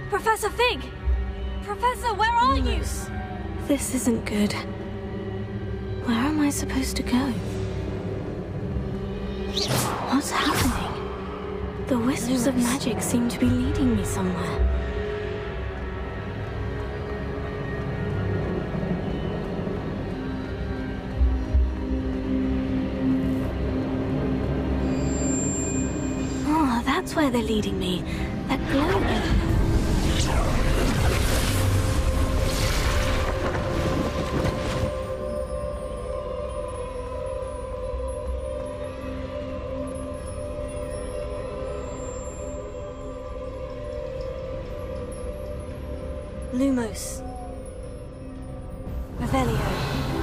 Professor Fig! Professor, where are you? This isn't good. Where am I supposed to go? What's happening? The wisps of magic seem to be leading me somewhere. Oh, that's where they're leading me. That glowing. Lumos. Revelio.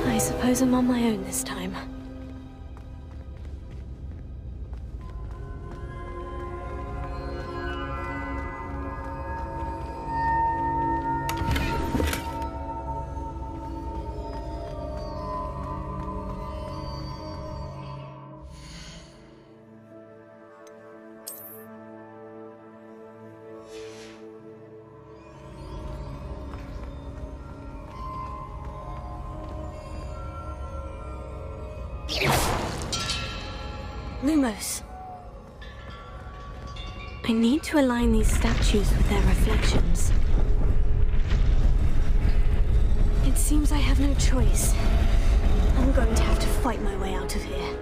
I suppose I'm on my own this time. Lumos. I need to align these statues with their reflections. It seems I have no choice. I'm going to have to fight my way out of here.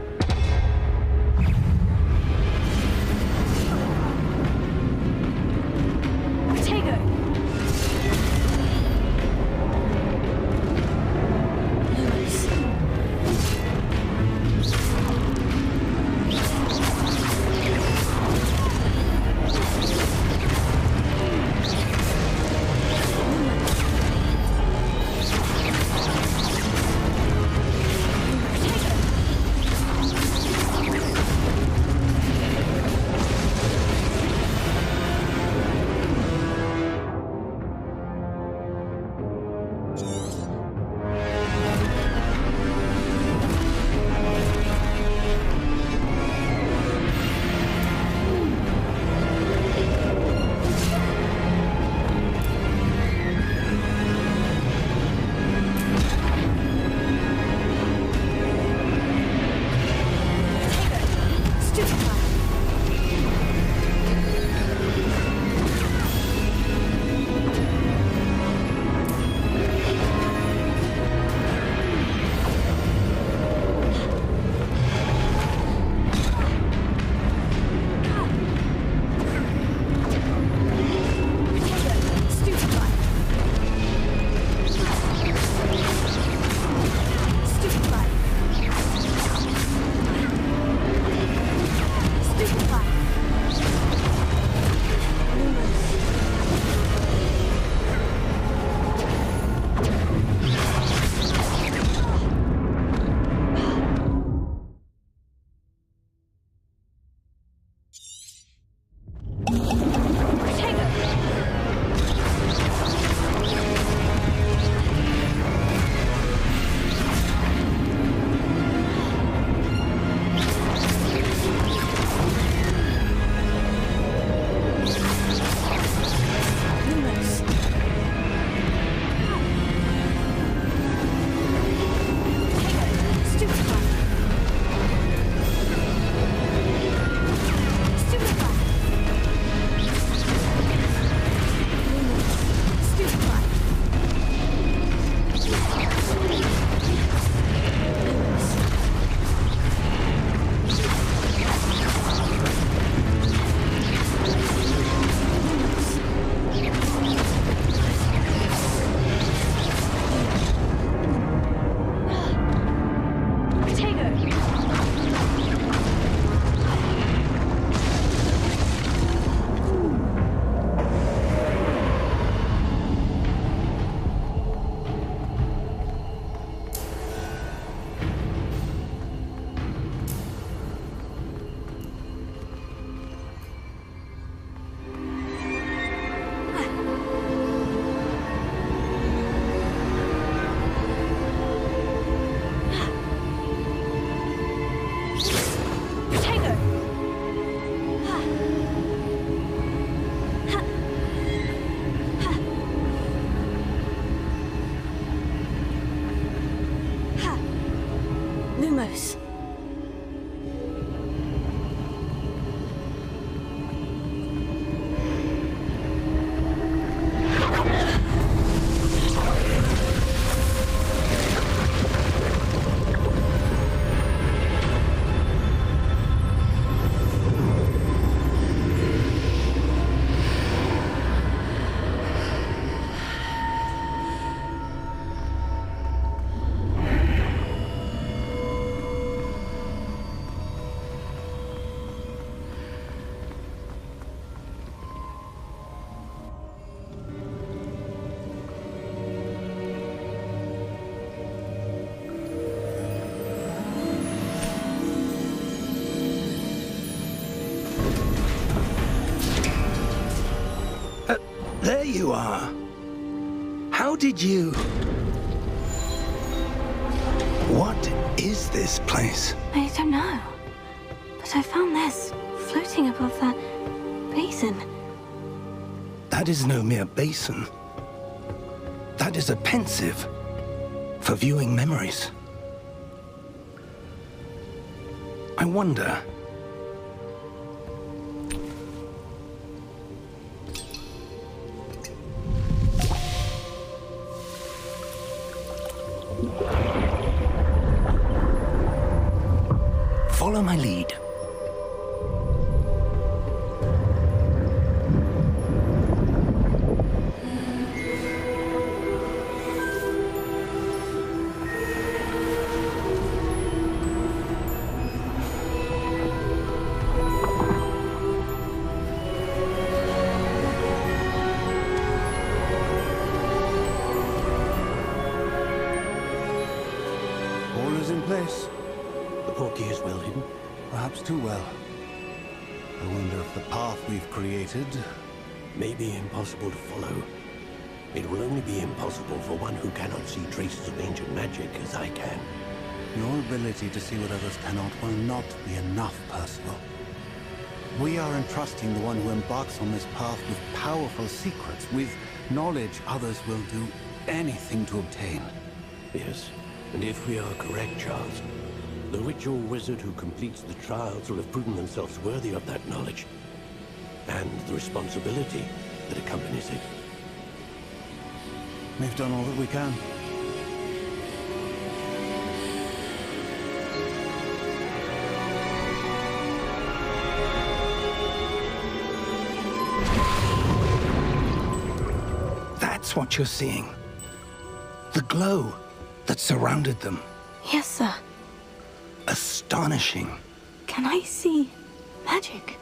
you are. How did you... What is this place? I don't know. But I found this floating above that basin. That is no mere basin. That is a pensive for viewing memories. I wonder... Follow my lead. All is in place. The portkey is well hidden. Perhaps too well. I wonder if the path we've created... May be impossible to follow. It will only be impossible for one who cannot see traces of ancient magic as I can. Your ability to see what others cannot will not be enough, Percival. We are entrusting the one who embarks on this path with powerful secrets, with knowledge others will do anything to obtain. Yes, and if we are correct, Charles, the witch or wizard who completes the trials will have proven themselves worthy of that knowledge, and the responsibility that accompanies it. We've done all that we can. That's what you're seeing. The glow that surrounded them. Yes, sir. Astonishing. Can I see magic?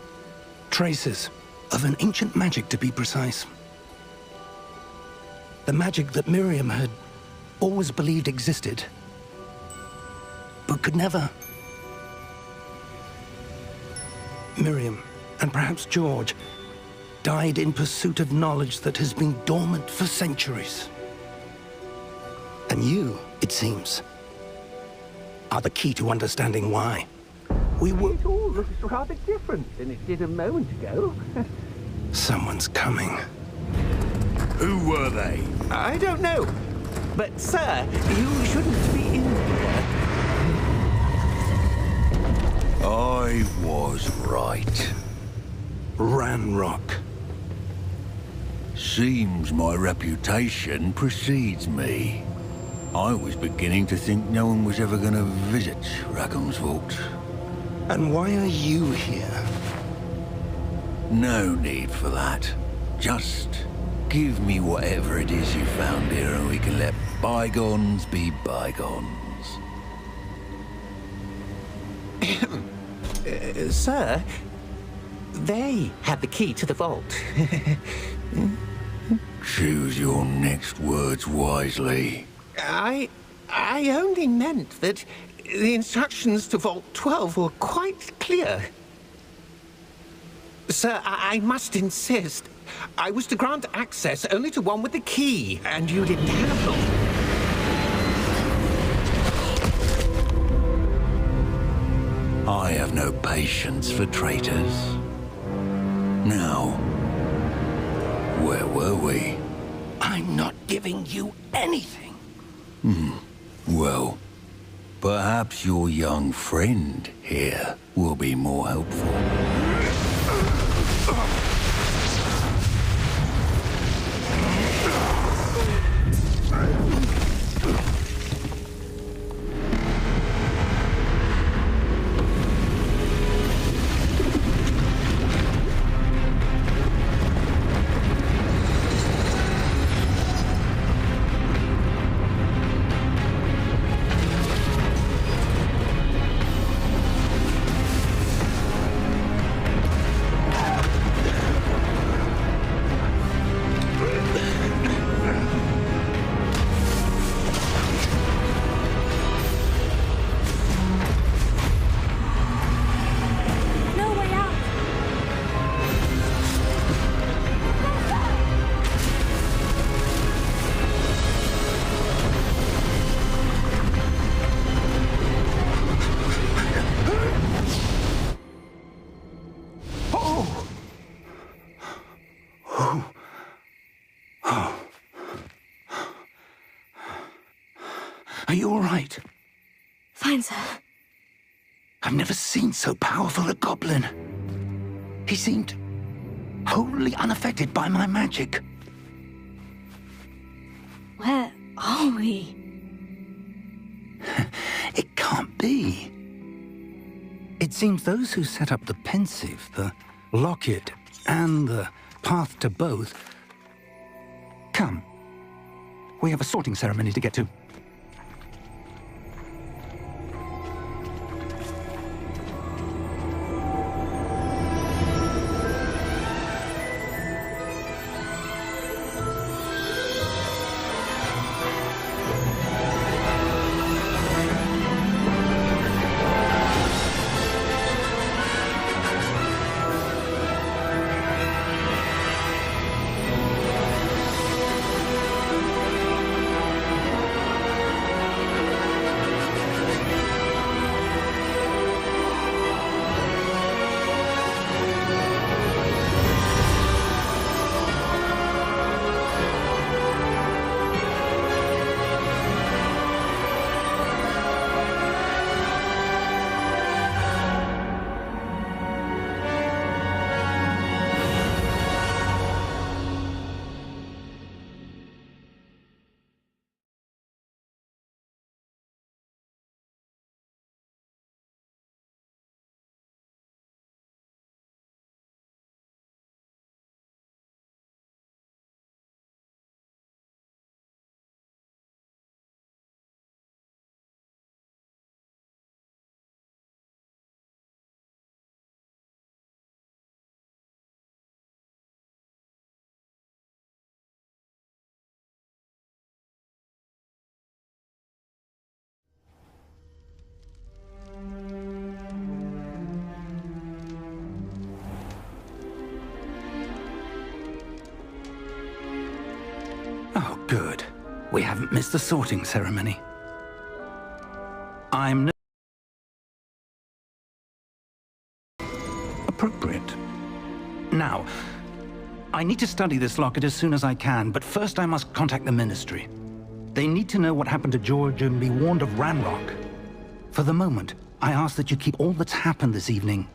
Traces of an ancient magic, to be precise. The magic that Miriam had always believed existed, but could never. Miriam, and perhaps George, died in pursuit of knowledge that has been dormant for centuries. And you, it seems, are the key to understanding why. It all looks rather different than it did a moment ago. Someone's coming. Who were they? I don't know. But, sir, you shouldn't be in here. I was right. Ranrock. Seems my reputation precedes me. I was beginning to think no one was ever going to visit Rackham's vault. And why are you here? No need for that. Just give me whatever it is you found here and we can let bygones be bygones. Sir, they had the key to the vault. Choose your next words wisely. I only meant that the instructions to Vault 12 were quite clear. Sir, I must insist. I was to grant access only to one with the key, and you didn't have them. I have no patience for traitors. Now, where were we? I'm not giving you anything. Well, perhaps your young friend here will be more helpful. Are you all right? Fine, sir. I've never seen so powerful a goblin. He seemed wholly unaffected by my magic. Where are we? It can't be. It seems those who set up the pensive, the locket, and the path to both... Come. We have a sorting ceremony to get to. Oh, good. We haven't missed the sorting ceremony. I'm appropriate. Now, I need to study this locket as soon as I can, but first I must contact the Ministry. They need to know what happened to George and be warned of Ranrock. For the moment, I ask that you keep all that's happened this evening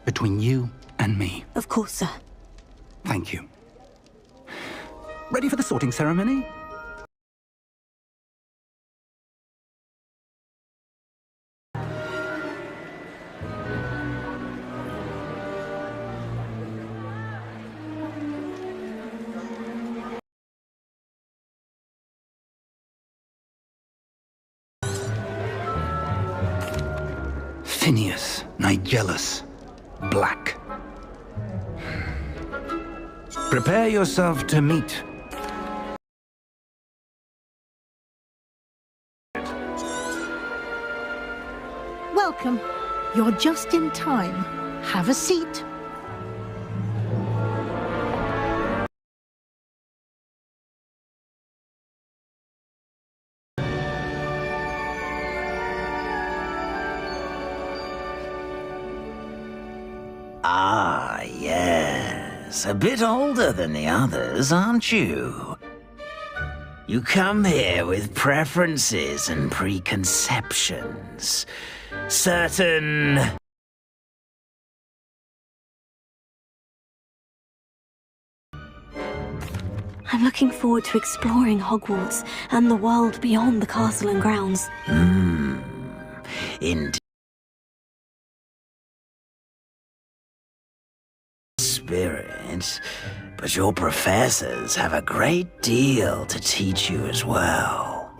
between you and me. Of course, sir. Thank you. Ready for the sorting ceremony? Phineas, Nigellus, Black. Prepare yourself to meet. Welcome. You're just in time. Have a seat. Ah, yes. A bit older than the others, aren't you? You come here with preferences and preconceptions. Certain... I'm looking forward to exploring Hogwarts and the world beyond the castle and grounds. Indeed. Spirit, but your professors have a great deal to teach you as well.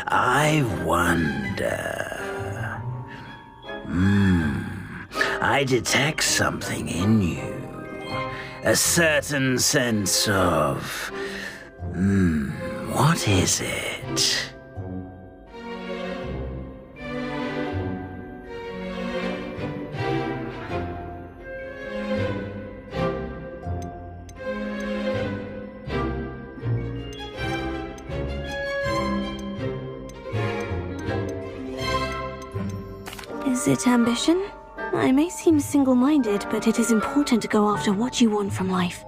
I wonder... I detect something in you. A certain sense of... what is it? Is it ambition? I may seem single-minded, but it is important to go after what you want from life.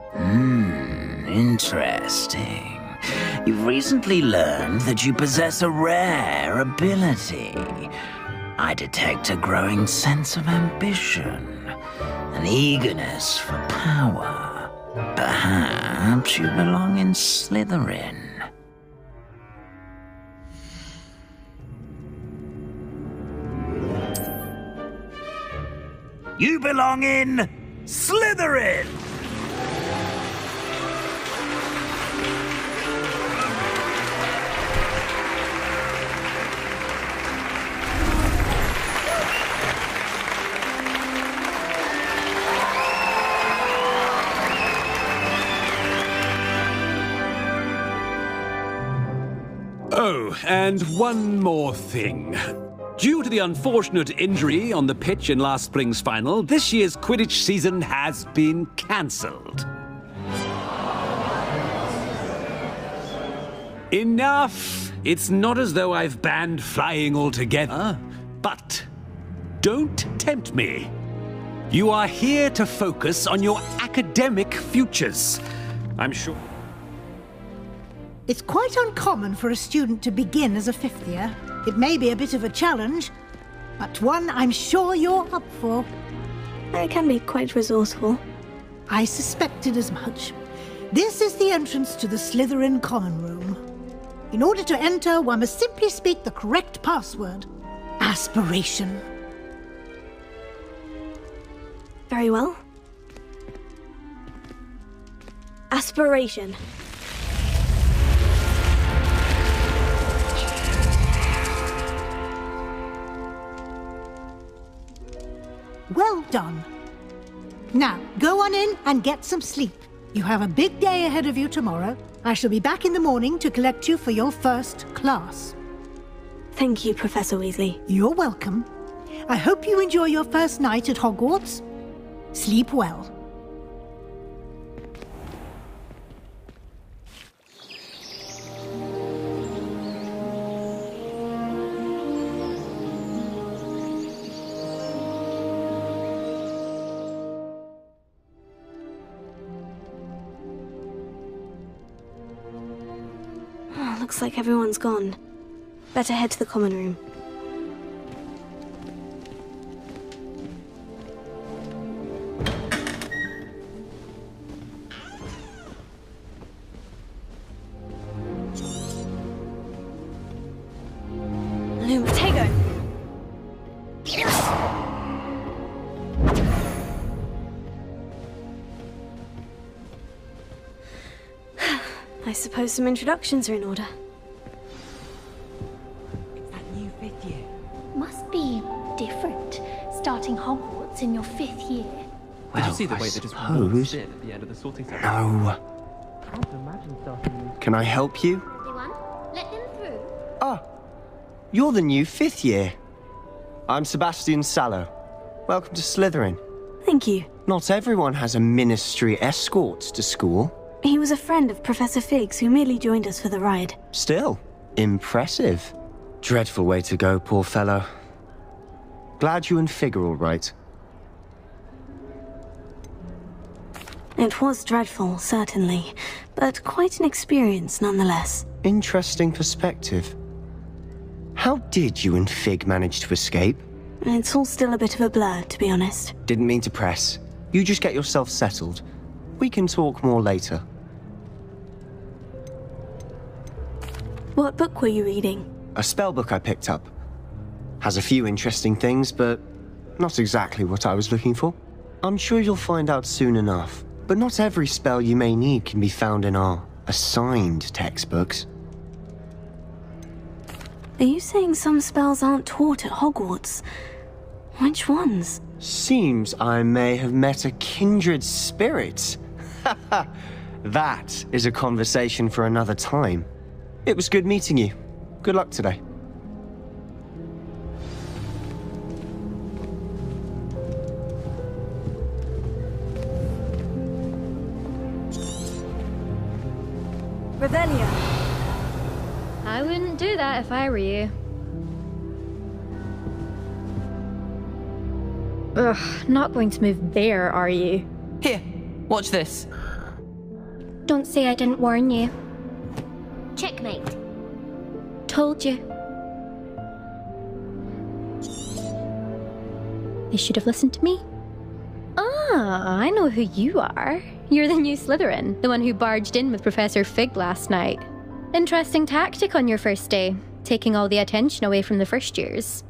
Interesting. You've recently learned that you possess a rare ability. I detect a growing sense of ambition, an eagerness for power. Perhaps you belong in Slytherin. You belong in Slytherin! Oh, and one more thing. Due to the unfortunate injury on the pitch in last spring's final, this year's Quidditch season has been cancelled. Enough! It's not as though I've banned flying altogether, but don't tempt me. You are here to focus on your academic futures. I'm sure... It's quite uncommon for a student to begin as a fifth year. It may be a bit of a challenge, but one I'm sure you're up for. I can be quite resourceful. I suspected as much. This is the entrance to the Slytherin Common Room. In order to enter, one must simply speak the correct password. Aspiration. Very well. Aspiration. Well done. Now, go on in and get some sleep. You have a big day ahead of you tomorrow. I shall be back in the morning to collect you for your first class. Thank you, Professor Weasley. You're welcome. I hope you enjoy your first night at Hogwarts. Sleep well. Looks like everyone's gone. Better head to the common room. Lumatago! I suppose some introductions are in order. It's that new fifth year. Must be different, starting Hogwarts in your fifth year. Did you see the way they just walked in at the end of the sorting ceremony? No. Can't imagine starting. Can I help you? Anyone? Let them through. Ah, you're the new fifth year. I'm Sebastian Sallow. Welcome to Slytherin. Thank you. Not everyone has a ministry escort to school. He was a friend of Professor Fig's who merely joined us for the ride. Still, impressive. Dreadful way to go, poor fellow. Glad you and Fig are all right. It was dreadful, certainly, but quite an experience nonetheless. Interesting perspective. How did you and Fig manage to escape? It's all still a bit of a blur, to be honest. Didn't mean to press. You just get yourself settled. We can talk more later. What book were you reading? A spell book I picked up. Has a few interesting things, but not exactly what I was looking for. I'm sure you'll find out soon enough. But not every spell you may need can be found in our assigned textbooks. Are you saying some spells aren't taught at Hogwarts? Which ones? Seems I may have met a kindred spirit. That is a conversation for another time. It was good meeting you. Good luck today. Revelio. I wouldn't do that if I were you. Ugh, not going to move there, are you? Here, watch this. Don't say I didn't warn you. Checkmate. Told you. They should have listened to me. Ah, I know who you are. You're the new Slytherin, the one who barged in with Professor Fig last night. Interesting tactic on your first day, taking all the attention away from the first years.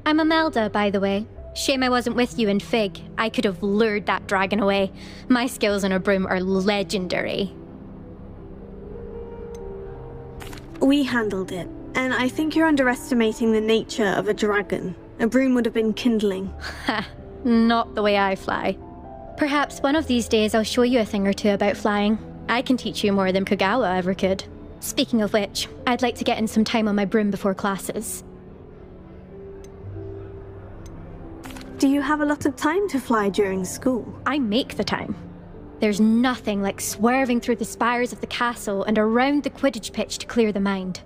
I'm Imelda, by the way. Shame I wasn't with you in Fig. I could have lured that dragon away. My skills on a broom are legendary. We handled it, and I think you're underestimating the nature of a dragon. A broom would have been kindling. Ha, not the way I fly. Perhaps one of these days I'll show you a thing or two about flying. I can teach you more than Kogawa ever could. Speaking of which, I'd like to get in some time on my broom before classes. Do you have a lot of time to fly during school? I make the time. There's nothing like swerving through the spires of the castle and around the Quidditch pitch to clear the mind.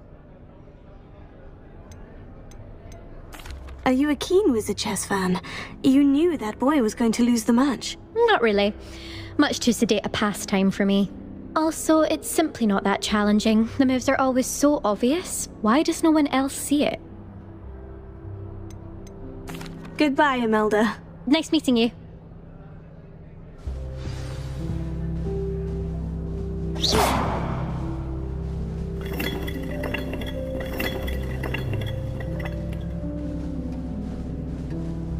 Are you a keen Wizard Chess fan? You knew that boy was going to lose the match. Not really. Much too sedate a pastime for me. Also, it's simply not that challenging. The moves are always so obvious. Why does no one else see it? Goodbye, Imelda. Nice meeting you.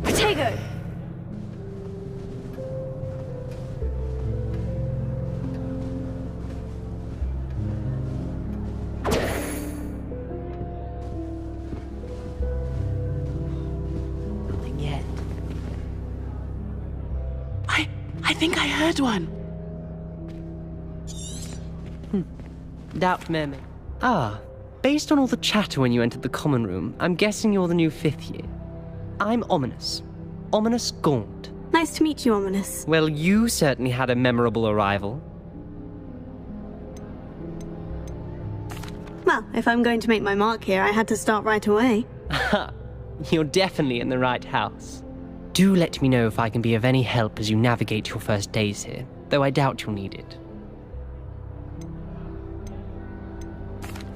Potato! Nothing yet. I think I heard one. Doubt mermaid. Ah, based on all the chatter when you entered the common room, I'm guessing you're the new 5th year. I'm Ominous. Ominous Gaunt. Nice to meet you, Ominous. Well, you certainly had a memorable arrival. Well, if I'm going to make my mark here, I had to start right away. You're definitely in the right house. Do let me know if I can be of any help as you navigate your first days here, though I doubt you'll need it.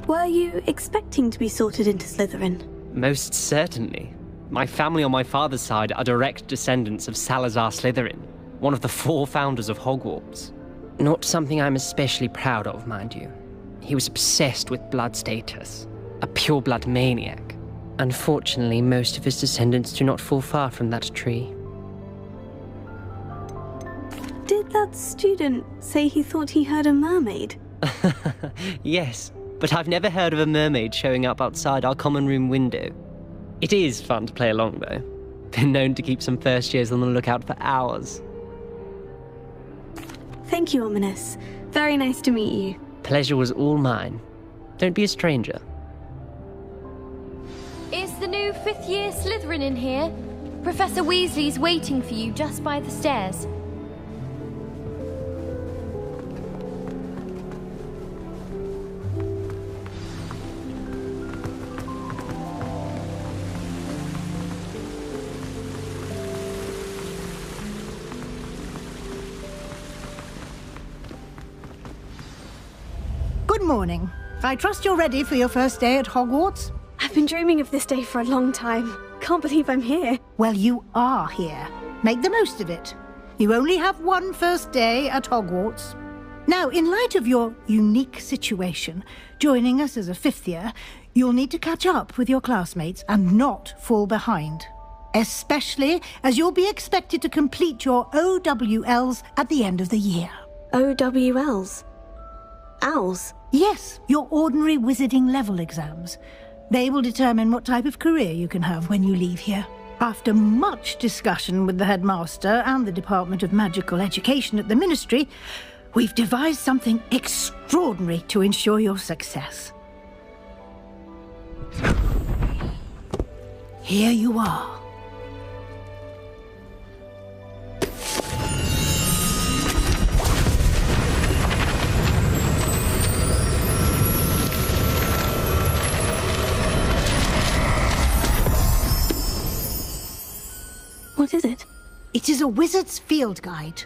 Were you expecting to be sorted into Slytherin? Most certainly. My family on my father's side are direct descendants of Salazar Slytherin, one of the 4 founders of Hogwarts. Not something I'm especially proud of, mind you. He was obsessed with blood status, a pure-blood maniac. Unfortunately, most of his descendants do not fall far from that tree. Did that student say he thought he heard a mermaid? Yes, but I've never heard of a mermaid showing up outside our common room window. It is fun to play along, though. Been known to keep some first years on the lookout for hours. Thank you, Ominous. Very nice to meet you. Pleasure was all mine. Don't be a stranger. Is the new 5th year Slytherin in here? Professor Weasley's waiting for you just by the stairs. Good morning. I trust you're ready for your first day at Hogwarts? I've been dreaming of this day for a long time. Can't believe I'm here. Well, you are here. Make the most of it. You only have one first day at Hogwarts. Now, in light of your unique situation, joining us as a 5th year, you'll need to catch up with your classmates and not fall behind. Especially as you'll be expected to complete your OWLs at the end of the year. OWLs? Owls? Yes, your ordinary wizarding level exams. They will determine what type of career you can have when you leave here. After much discussion with the headmaster and the Department of Magical Education at the Ministry, we've devised something extraordinary to ensure your success. Here you are. What is it? is a wizard's field guide.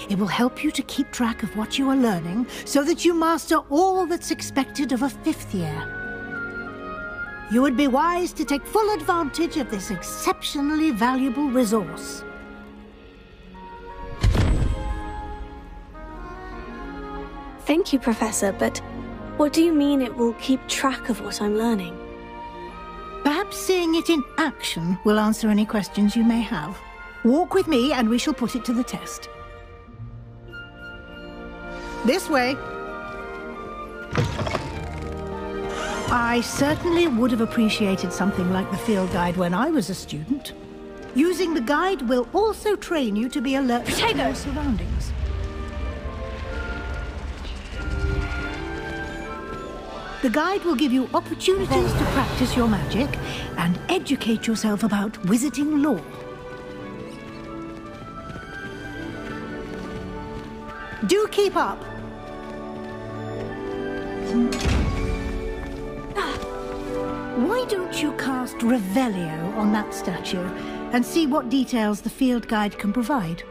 It will help you to keep track of what you are learning so that you master all that's expected of a 5th year. You would be wise to take full advantage of this exceptionally valuable resource. Thank you, Professor, but what do you mean it will keep track of what I'm learning? Perhaps seeing it in action will answer any questions you may have. Walk with me and we shall put it to the test. This way. I certainly would have appreciated something like the field guide when I was a student. Using the guide will also train you to be alert to your surroundings. The guide will give you opportunities to practice your magic and educate yourself about wizarding lore. Do keep up! Why don't you cast Revelio on that statue and see what details the field guide can provide?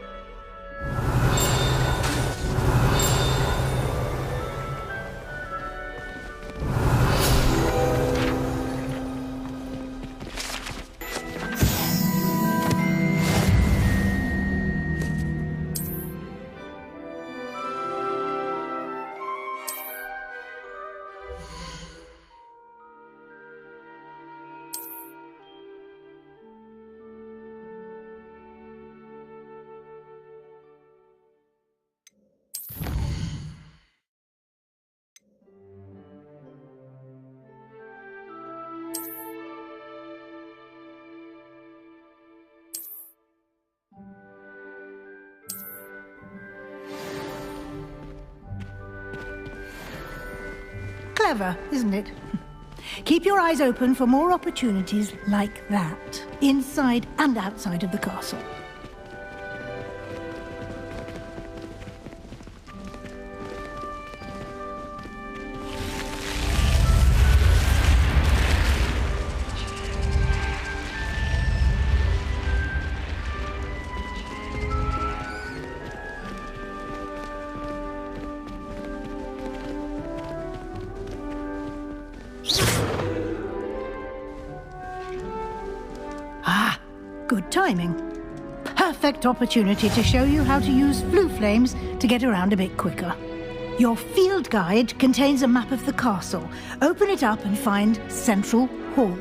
Clever, isn't it? Keep your eyes open for more opportunities like that, inside and outside of the castle. Good timing. Perfect opportunity to show you how to use flue flames to get around a bit quicker. Your field guide contains a map of the castle. Open it up and find Central Hall.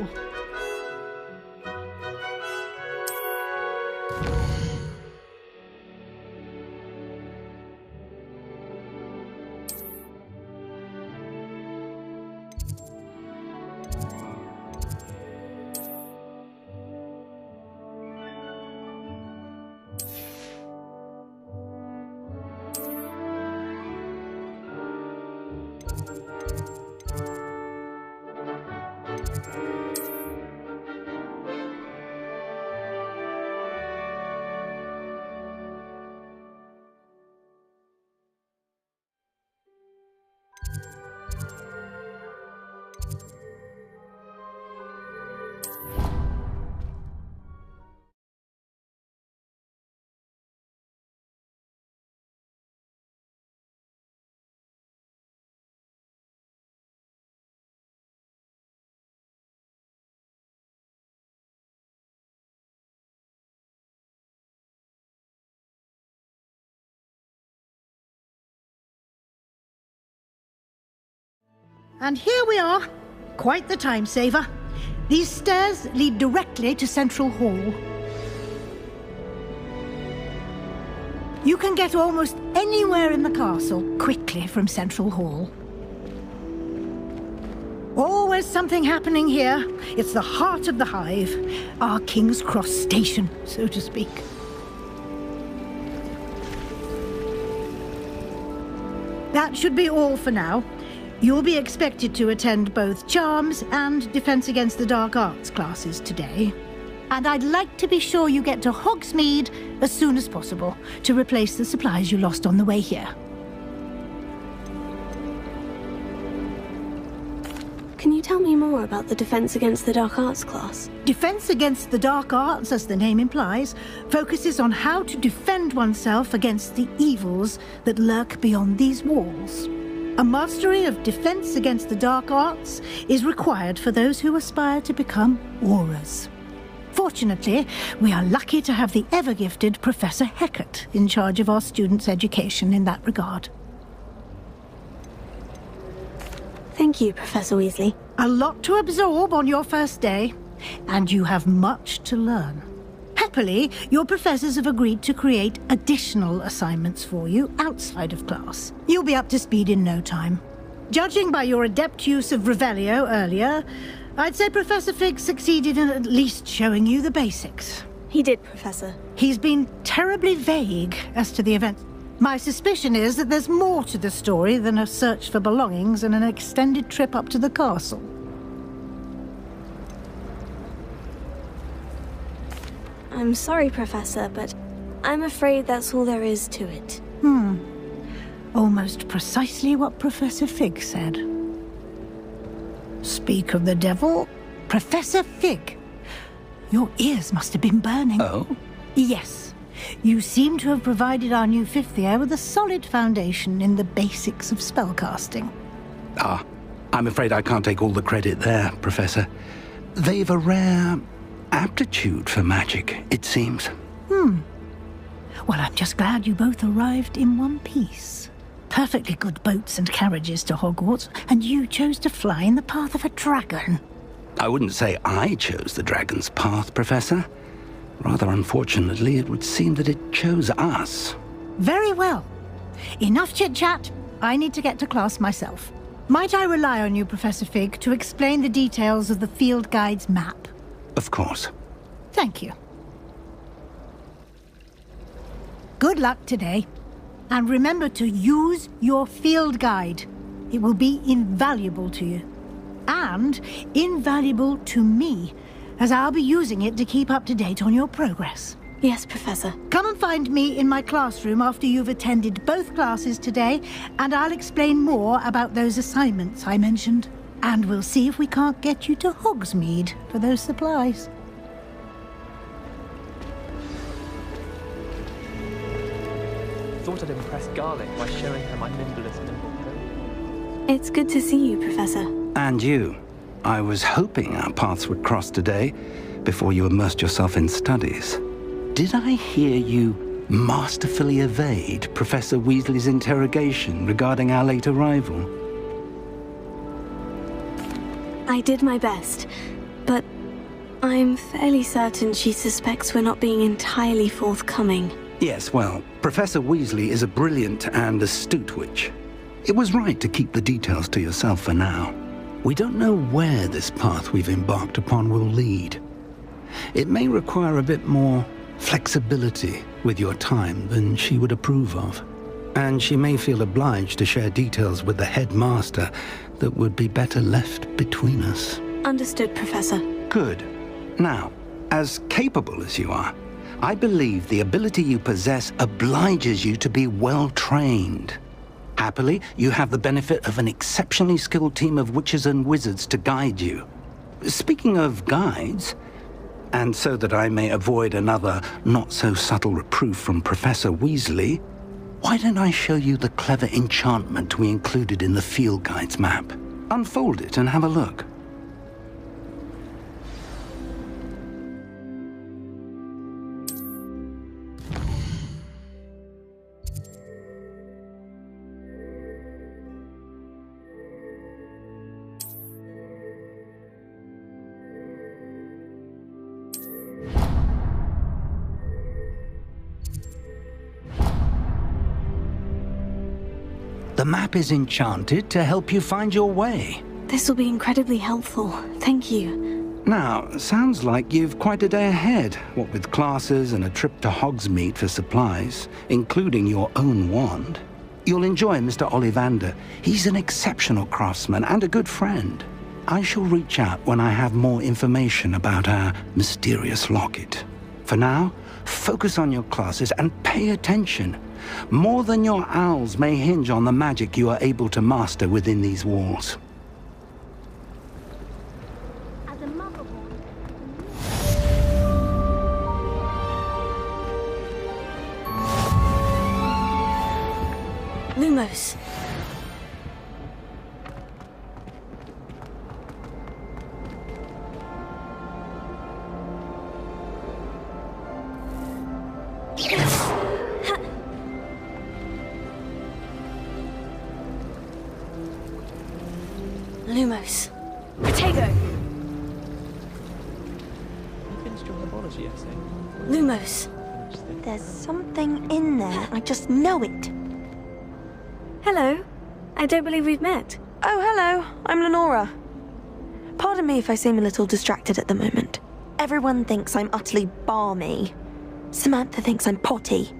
And here we are. Quite the time saver. These stairs lead directly to Central Hall. You can get almost anywhere in the castle quickly from Central Hall. Always something happening here. It's the heart of the hive. Our King's Cross station, so to speak. That should be all for now. You'll be expected to attend both Charms and Defense Against the Dark Arts classes today. And I'd like to be sure you get to Hogsmeade as soon as possible to replace the supplies you lost on the way here. Can you tell me more about the Defense Against the Dark Arts class? Defense Against the Dark Arts, as the name implies, focuses on how to defend oneself against the evils that lurk beyond these walls. A mastery of Defense Against the Dark Arts is required for those who aspire to become Aurors. Fortunately, we are lucky to have the ever-gifted Professor Hecat in charge of our students' education in that regard. Thank you, Professor Weasley. A lot to absorb on your first day, and you have much to learn. Happily, your professors have agreed to create additional assignments for you outside of class. You'll be up to speed in no time. Judging by your adept use of Revelio earlier, I'd say Professor Fig succeeded in at least showing you the basics. He did, Professor. He's been terribly vague as to the events. My suspicion is that there's more to the story than a search for belongings and an extended trip up to the castle. I'm sorry, Professor, but I'm afraid that's all there is to it. Almost precisely what Professor Fig said. Speak of the devil, Professor Fig. Your ears must have been burning. Oh? Yes. You seem to have provided our new fifth year with a solid foundation in the basics of spellcasting. Ah, I'm afraid I can't take all the credit there, Professor. They've a rare aptitude for magic, it seems. Well, I'm just glad you both arrived in one piece. Perfectly good boats and carriages to Hogwarts, and you chose to fly in the path of a dragon. I wouldn't say I chose the dragon's path, Professor. Rather unfortunately, it would seem that it chose us. Very well. Enough chit-chat. I need to get to class myself. Might I rely on you, Professor Fig, to explain the details of the field guide's map? Of course. Thank you. Good luck today. And remember to use your field guide. It will be invaluable to you. And invaluable to me, as I'll be using it to keep up to date on your progress. Yes, Professor. Come and find me in my classroom after you've attended both classes today, and I'll explain more about those assignments I mentioned. And we'll see if we can't get you to Hogsmeade for those supplies. Thought I'd impress Garlic by showing her my nimblest nimble pony. It's good to see you, Professor. And you. I was hoping our paths would cross today, before you immersed yourself in studies. Did I hear you masterfully evade Professor Weasley's interrogation regarding our late arrival? I did my best, but I'm fairly certain she suspects we're not being entirely forthcoming. Yes, well, Professor Weasley is a brilliant and astute witch. It was right to keep the details to yourself for now. We don't know where this path we've embarked upon will lead. It may require a bit more flexibility with your time than she would approve of. And she may feel obliged to share details with the headmaster that would be better left between us. Understood, Professor. Good. Now, as capable as you are, I believe the ability you possess obliges you to be well trained. Happily, you have the benefit of an exceptionally skilled team of witches and wizards to guide you. Speaking of guides, and so that I may avoid another not-so-subtle reproof from Professor Weasley, why don't I show you the clever enchantment we included in the field guide's map? Unfold it and have a look. The map is enchanted to help you find your way. This will be incredibly helpful. Thank you. Now, sounds like you've quite a day ahead, what with classes and a trip to Hogsmeade for supplies, including your own wand. You'll enjoy Mr. Ollivander. He's an exceptional craftsman and a good friend. I shall reach out when I have more information about our mysterious locket. For now, focus on your classes and pay attention. More than your owls may hinge on the magic you are able to master within these walls. Lumos. Lumos. Protego. You finished your herbology essay? Lumos. There's something in there. I just know it. Hello. I don't believe we've met. Oh, hello. I'm Lenora. Pardon me if I seem a little distracted at the moment. Everyone thinks I'm utterly balmy. Samantha thinks I'm potty.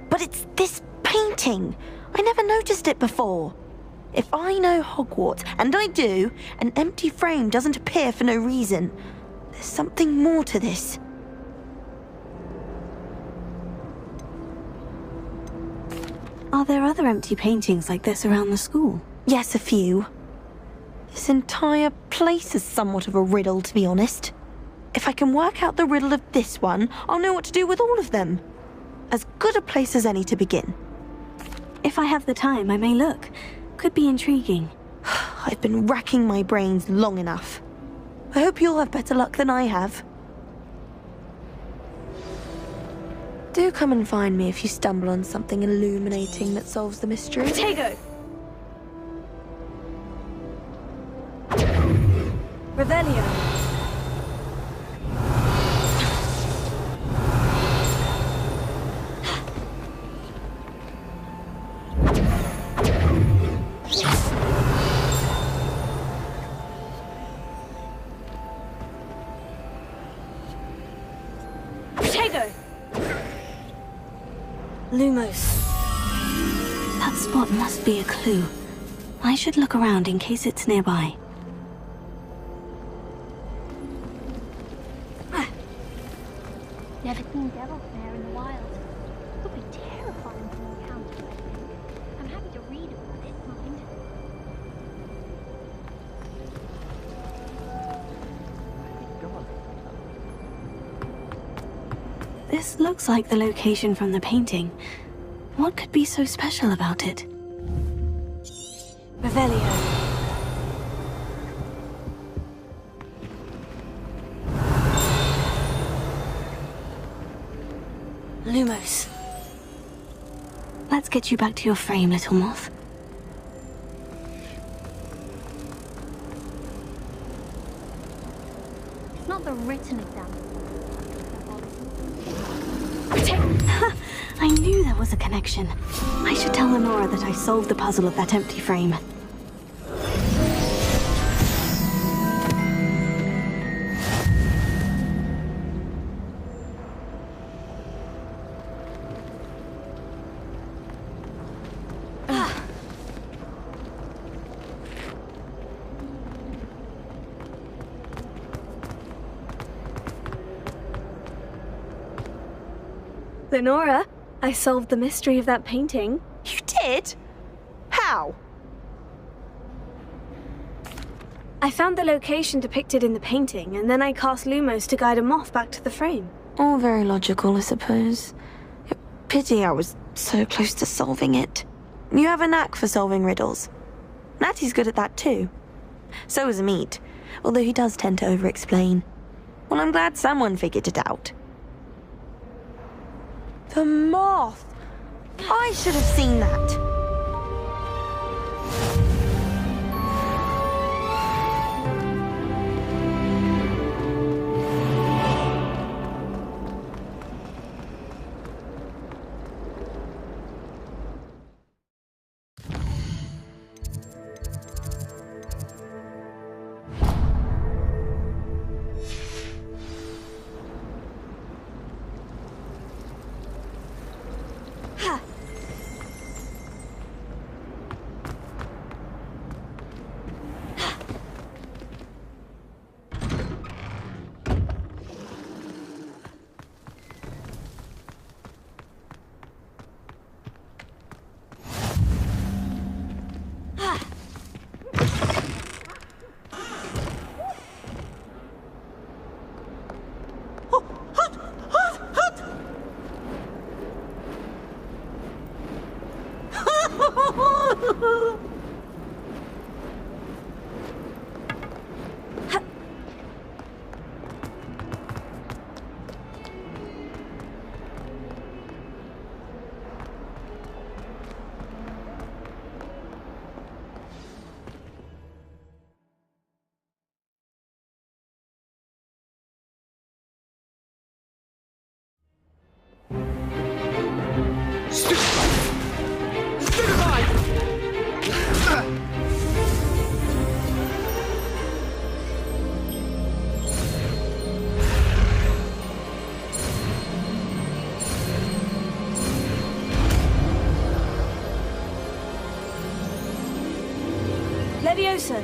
But it's this painting. I never noticed it before. If I know Hogwarts, and I do, an empty frame doesn't appear for no reason. There's something more to this. Are there other empty paintings like this around the school? Yes, a few. This entire place is somewhat of a riddle, to be honest. If I can work out the riddle of this one, I'll know what to do with all of them. As good a place as any to begin. If I have the time, I may look. Could be intriguing. I've been racking my brains long enough. I hope you'll have better luck than I have. Do come and find me if you stumble on something illuminating that solves the mystery. Protego! Revelio. Protego! Lumos. That spot must be a clue. I should look around in case it's nearby. Never seen devils there in the wild. It would be terrifying to encounter, I think. I'm happy to read about it, not into it. This looks like the location from the painting. What could be so special about it? Revelio. Lumos. Let's get you back to your frame, little moth. It's not the written exam. I knew there was a connection. I should tell Lenora that I solved the puzzle of that empty frame. Lenora, I solved the mystery of that painting. You did? How? I found the location depicted in the painting, and then I cast Lumos to guide a moth back to the frame. All very logical, I suppose. Pity I was so close to solving it. You have a knack for solving riddles. Natty's good at that too. So is Amit, although he does tend to over-explain. Well, I'm glad someone figured it out. The moth! I should have seen that. Levioso.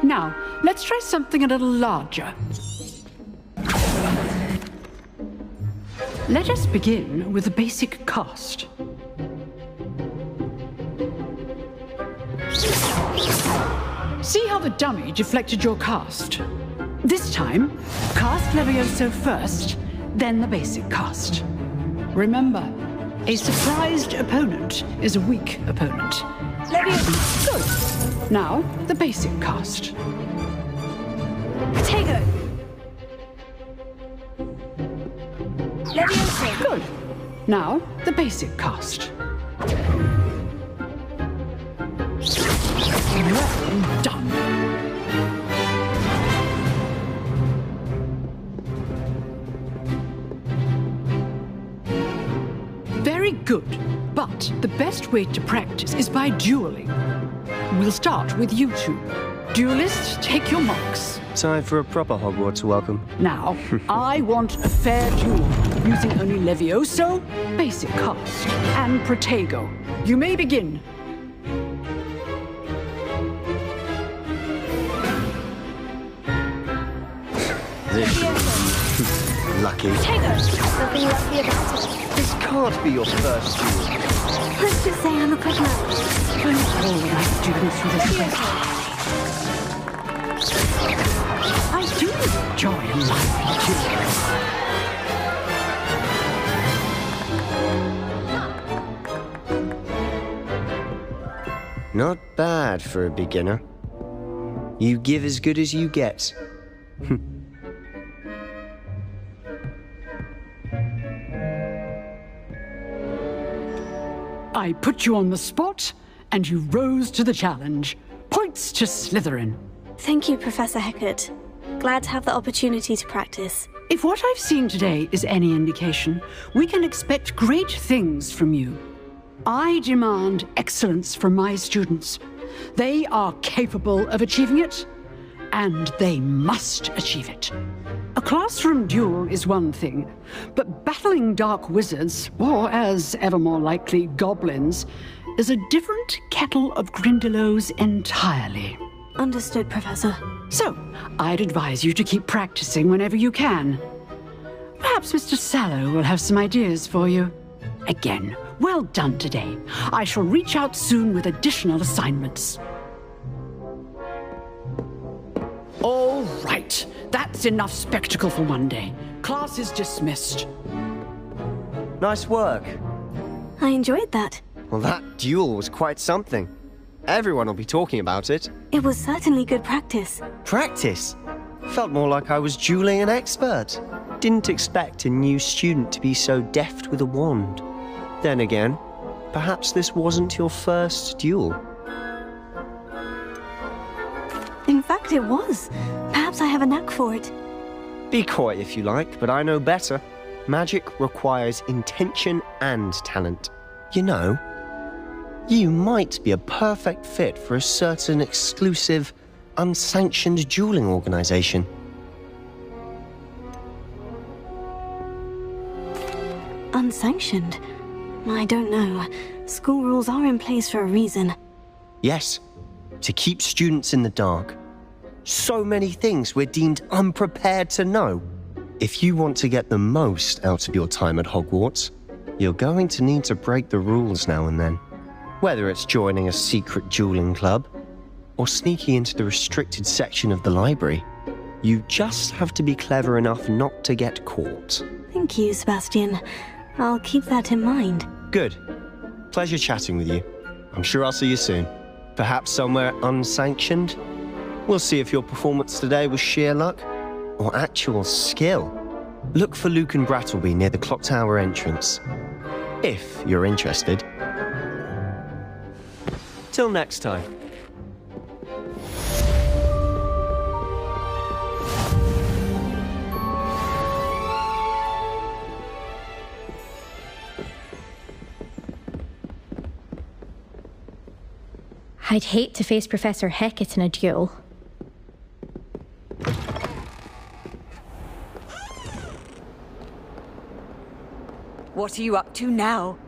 Now, let's try something a little larger. Let us begin with the basic cast. See how the dummy deflected your cast? This time, cast Levioso first, then the basic cast. Remember, a surprised opponent is a weak opponent. Levioso. Good. Now, the basic cast. Potato. Levioso. Good. Now, the basic cast. Well done. Very good, but the best way to practice is by dueling. We'll start with you two. Duelists, take your marks. Time for a proper Hogwarts welcome. Now, I want a fair duel, using only Levioso, basic cast, and Protego. You may begin. Lucky. Nothing lucky about it. This can't be your first duel. Let's just say I'm a quick learner. Don't hold my students through this test. I do enjoy a lively duel. Not bad for a beginner. You give as good as you get. I put you on the spot, and you rose to the challenge. Points to Slytherin. Thank you, Professor Hecat. Glad to have the opportunity to practice. If what I've seen today is any indication, we can expect great things from you. I demand excellence from my students. They are capable of achieving it, and they must achieve it. A classroom duel is one thing, but battling dark wizards, or as ever more likely, goblins, is a different kettle of Grindylows entirely. Understood, Professor. So, I'd advise you to keep practicing whenever you can. Perhaps Mr. Sallow will have some ideas for you. Again, well done today. I shall reach out soon with additional assignments. All right. That's enough spectacle for one day. Class is dismissed. Nice work. I enjoyed that. Well, that duel was quite something. Everyone will be talking about it. It was certainly good practice. Practice? Felt more like I was dueling an expert. Didn't expect a new student to be so deft with a wand. Then again, perhaps this wasn't your first duel. In fact, it was. Perhaps I have a knack for it. Be coy if you like, but I know better. Magic requires intention and talent. You know, you might be a perfect fit for a certain exclusive, unsanctioned dueling organization. Unsanctioned? I don't know. School rules are in place for a reason. Yes, to keep students in the dark. So many things we're deemed unprepared to know. If you want to get the most out of your time at Hogwarts, you're going to need to break the rules now and then. Whether it's joining a secret dueling club, or sneaking into the restricted section of the library. You just have to be clever enough not to get caught. Thank you, Sebastian. I'll keep that in mind. Good. Pleasure chatting with you. I'm sure I'll see you soon. Perhaps somewhere unsanctioned? We'll see if your performance today was sheer luck or actual skill. Look for Luke and Brattleby near the clock tower entrance. If you're interested. Till next time. I'd hate to face Professor Hecat in a duel. What are you up to now?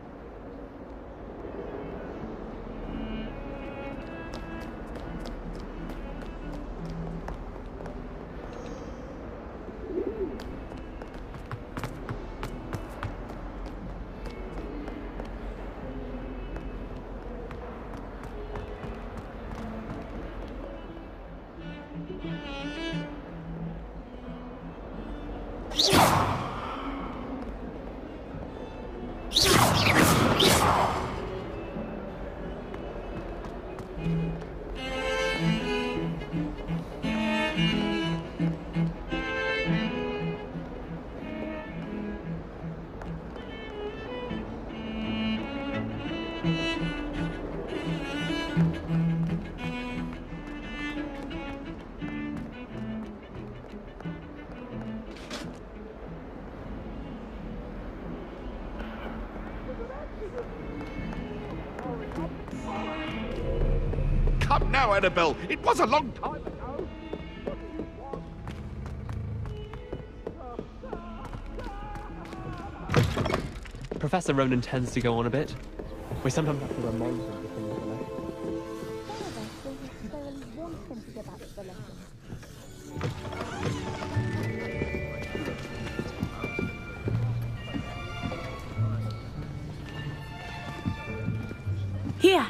Come now, Annabelle. It was a long time ago. Professor Ronan tends to go on a bit. We sometimes have to remind him of the things we left. Here!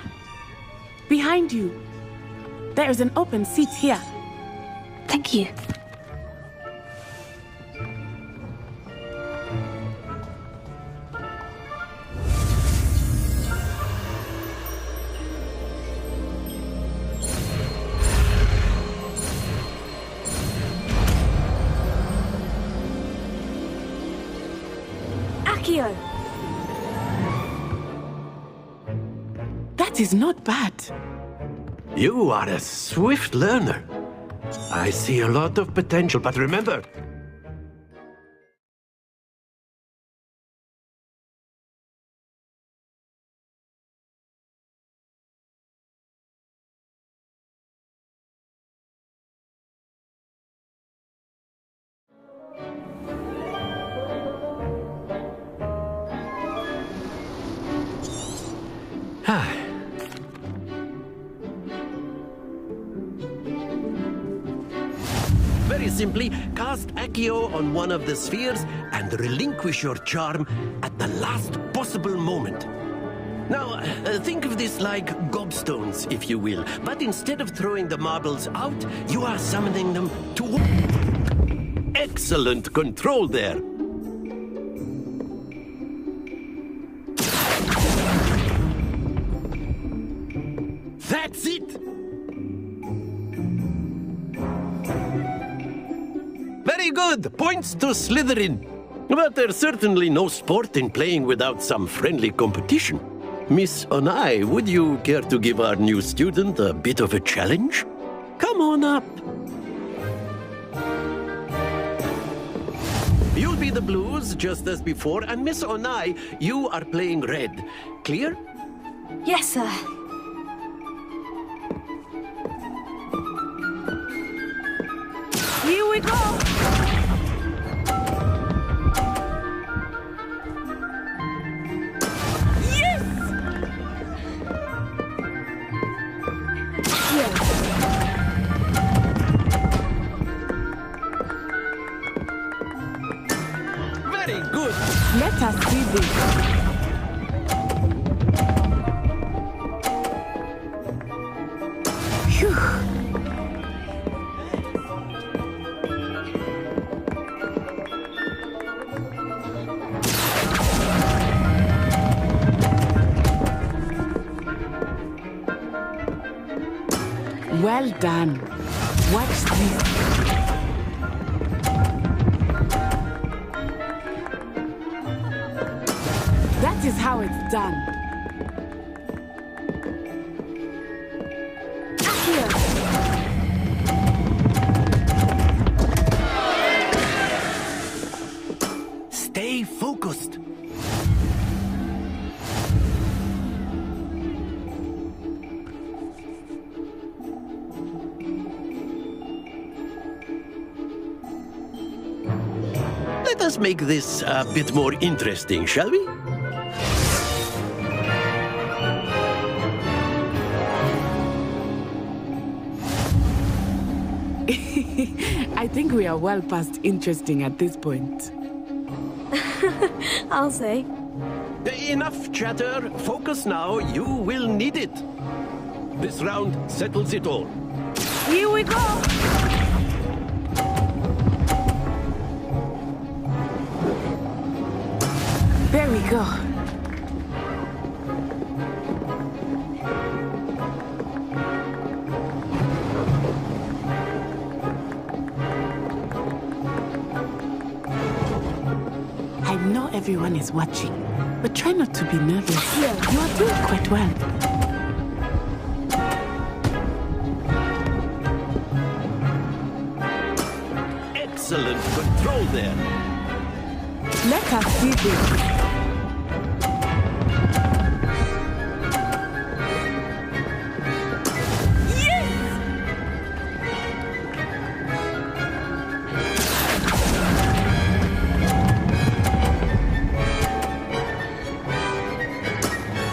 Behind you. There is an open seat here. Thank you. Accio! That is not bad. You are a swift learner. I see a lot of potential, but remember, very simply, cast Accio on one of the spheres and relinquish your charm at the last possible moment. Now, think of this like gobstones, if you will, but instead of throwing the marbles out, you are summoning them to... Excellent control there! That's it! Very good! Points to Slytherin. But there's certainly no sport in playing without some friendly competition. Miss Onai, would you care to give our new student a bit of a challenge? Come on up. You'll be the blues, just as before, and Miss Onai, you are playing red. Clear? Yes, sir. Here we go! Very good. Let us see this. Phew. Well done. Watch this. That is how it's done. Here. Stay focused. Let us make this a bit more interesting, shall we? I think we are well past interesting at this point. I'll say. Enough chatter. Focus now. You will need it. This round settles it all. Here we go! There we go. I know everyone is watching, but try not to be nervous. Yeah, you are doing quite well. Excellent control there. Let us see this.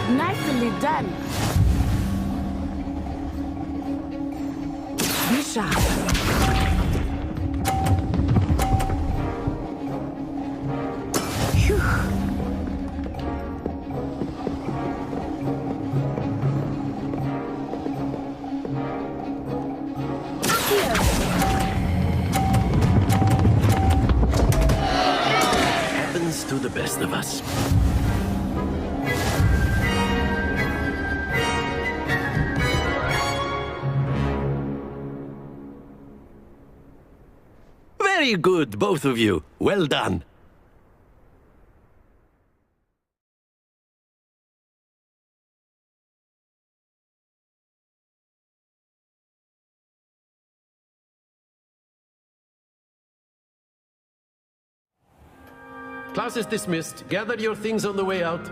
Nicely done. Be sharp. Phew. Happens to the best of us. Very good, both of you. Well done. Class is dismissed. Gather your things on the way out.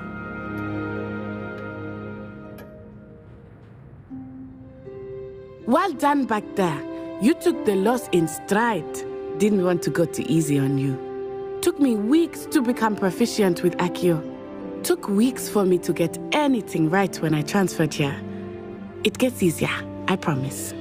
Well done back there. You took the loss in stride. Didn't want to go too easy on you. Took me weeks to become proficient with Accio. Took weeks for me to get anything right when I transferred here. It gets easier, I promise.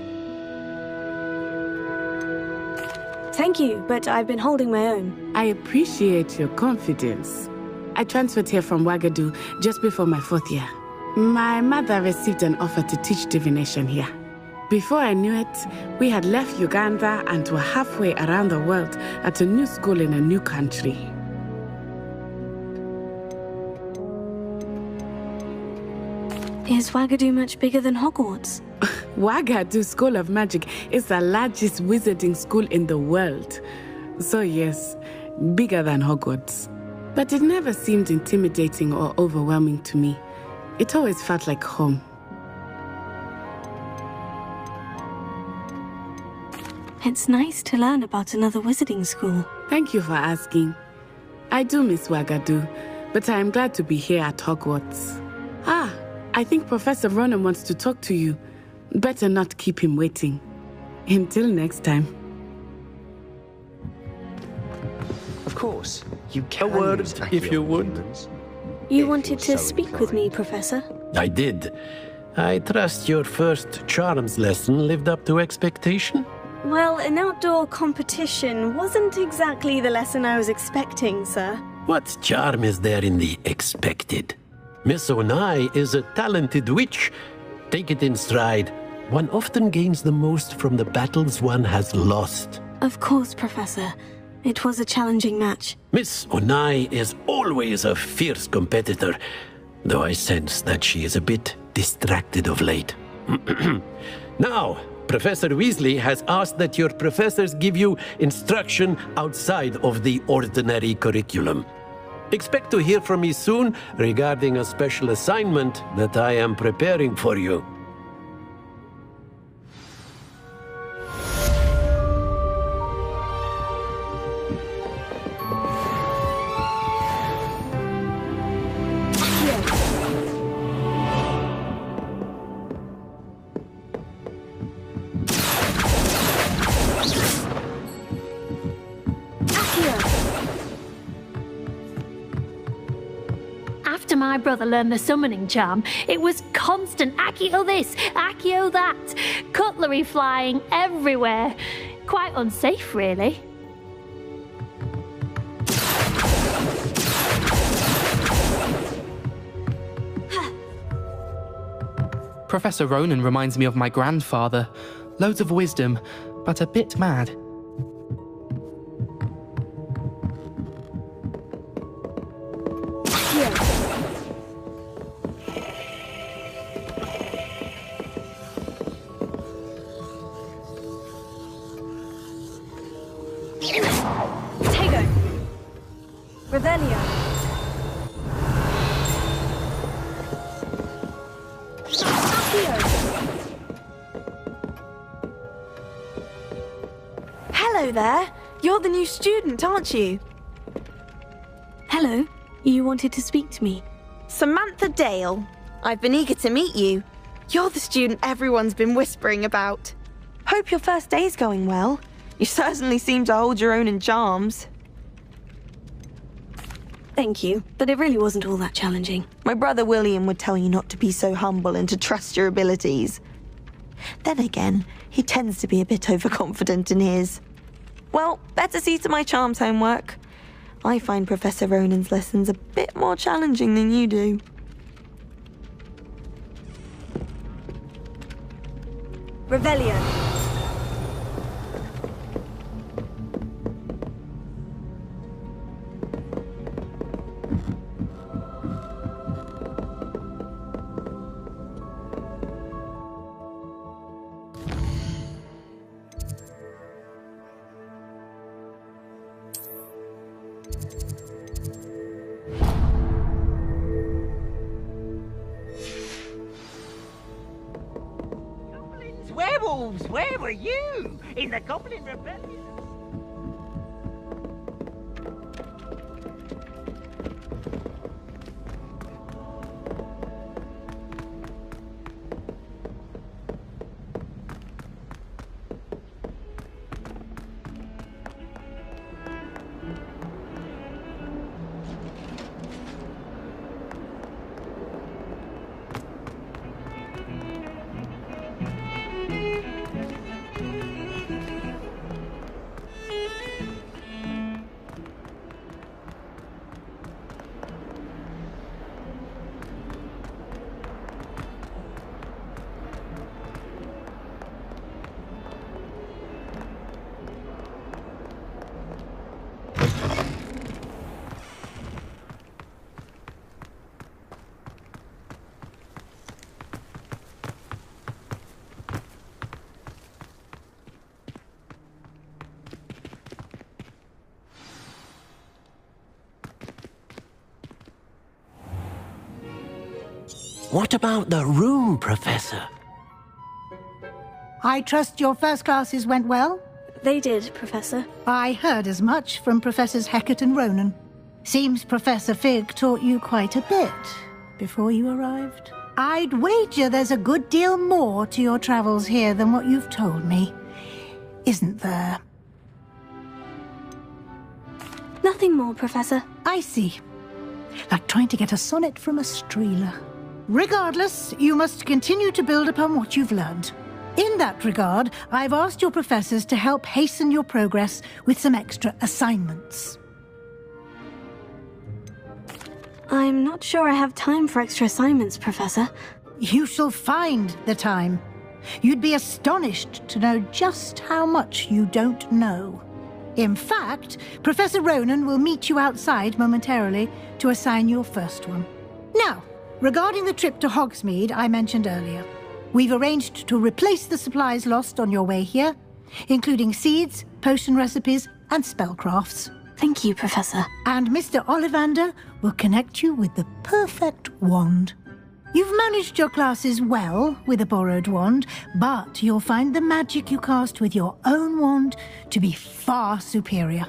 Thank you, but I've been holding my own. I appreciate your confidence. I transferred here from Wagadu just before my 4th year. My mother received an offer to teach divination here. Before I knew it, we had left Uganda and were halfway around the world at a new school in a new country. Is Wagadu much bigger than Hogwarts? Wagadu School of Magic is the largest wizarding school in the world. So yes, bigger than Hogwarts. But it never seemed intimidating or overwhelming to me. It always felt like home. It's nice to learn about another wizarding school. Thank you for asking. I do miss Wagadu, but I am glad to be here at Hogwarts. Ah, I think Professor Ronan wants to talk to you. Better not keep him waiting. Until next time. Of course, you can. A word, if you would. You wanted to speak with me, Professor? I did. I trust your first charms lesson lived up to expectation? Well, an outdoor competition wasn't exactly the lesson I was expecting, sir. What charm is there in the expected? Miss Onai is a talented witch. Take it in stride. One often gains the most from the battles one has lost. Of course, Professor. It was a challenging match. Miss Onai is always a fierce competitor, though I sense that she is a bit distracted of late. Now, Professor Weasley has asked that your professors give you instruction outside of the ordinary curriculum. Expect to hear from me soon regarding a special assignment that I am preparing for you. After my brother learned the summoning charm, it was constant Accio this, Accio that, cutlery flying everywhere. Quite unsafe, really. Professor Ronan reminds me of my grandfather. Loads of wisdom, but a bit mad. Tego! Revelio! Hello there. You're the new student, aren't you? Hello. You wanted to speak to me? Samantha Dale. I've been eager to meet you. You're the student everyone's been whispering about. Hope your first day's going well. You certainly seem to hold your own in charms. Thank you, but it really wasn't all that challenging. My brother William would tell you not to be so humble and to trust your abilities. Then again, he tends to be a bit overconfident in his. Well, better see to my charms homework. I find Professor Ronan's lessons a bit more challenging than you do. Revelio! Werewolves, where were you? In the Goblin Rebellion? What about the room, Professor? I trust your first classes went well? They did, Professor. I heard as much from Professors Hecat and Ronan. Seems Professor Fig taught you quite a bit before you arrived. I'd wager there's a good deal more to your travels here than what you've told me. Isn't there? Nothing more, Professor. I see. Like trying to get a sonnet from a streeler. Regardless, you must continue to build upon what you've learned. In that regard, I've asked your professors to help hasten your progress with some extra assignments. I'm not sure I have time for extra assignments, Professor. You shall find the time. You'd be astonished to know just how much you don't know. In fact, Professor Ronan will meet you outside momentarily to assign your first one. Now, regarding the trip to Hogsmeade I mentioned earlier, We've arranged to replace the supplies lost on your way here, including seeds, potion recipes, and spellcrafts. Thank you, Professor. And Mr. Ollivander will connect you with the perfect wand. You've managed your classes well with a borrowed wand, but you'll find the magic you cast with your own wand to be far superior.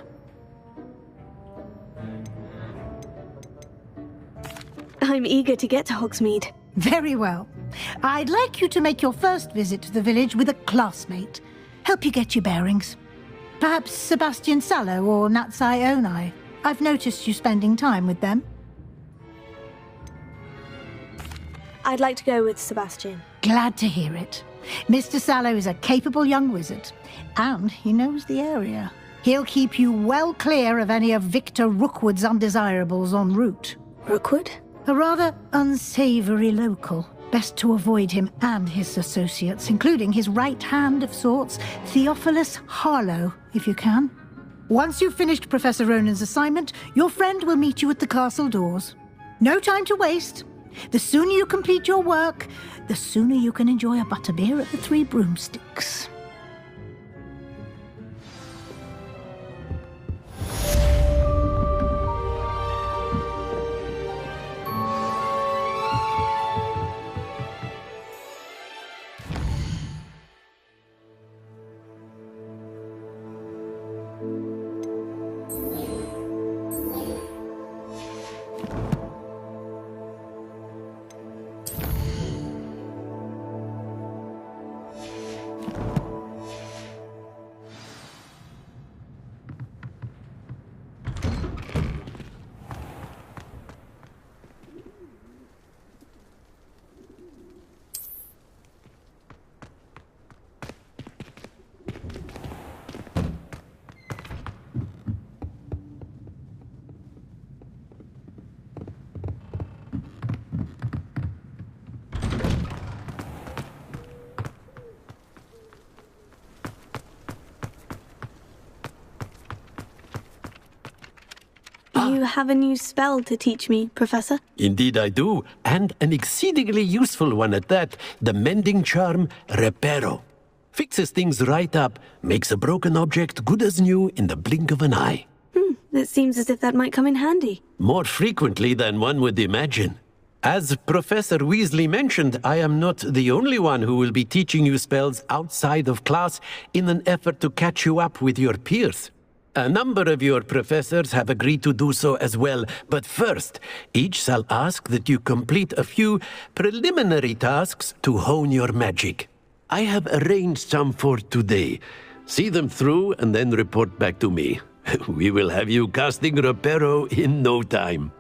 I'm eager to get to Hogsmeade. Very well. I'd like you to make your first visit to the village with a classmate. Help you get your bearings. Perhaps Sebastian Sallow or Natsai Onai. I've noticed you spending time with them. I'd like to go with Sebastian. Glad to hear it. Mr. Sallow is a capable young wizard, and he knows the area. He'll keep you well clear of any of Victor Rookwood's undesirables en route. Rookwood? A rather unsavory local. Best to avoid him and his associates, including his right hand of sorts, Theophilus Harlow, if you can. Once you've finished Professor Ronan's assignment, your friend will meet you at the castle doors. No time to waste. The sooner you complete your work, the sooner you can enjoy a butterbeer at the Three Broomsticks. You have a new spell to teach me, Professor? Indeed I do, and an exceedingly useful one at that. The mending charm, Reparo. Fixes things right up, makes a broken object good as new in the blink of an eye. It seems as if that might come in handy. More frequently than one would imagine. As Professor Weasley mentioned, I am not the only one who will be teaching you spells outside of class in an effort to catch you up with your peers. A number of your professors have agreed to do so as well, but first, each shall ask that you complete a few preliminary tasks to hone your magic. I have arranged some for today. See them through and then report back to me. We will have you casting Reparo in no time.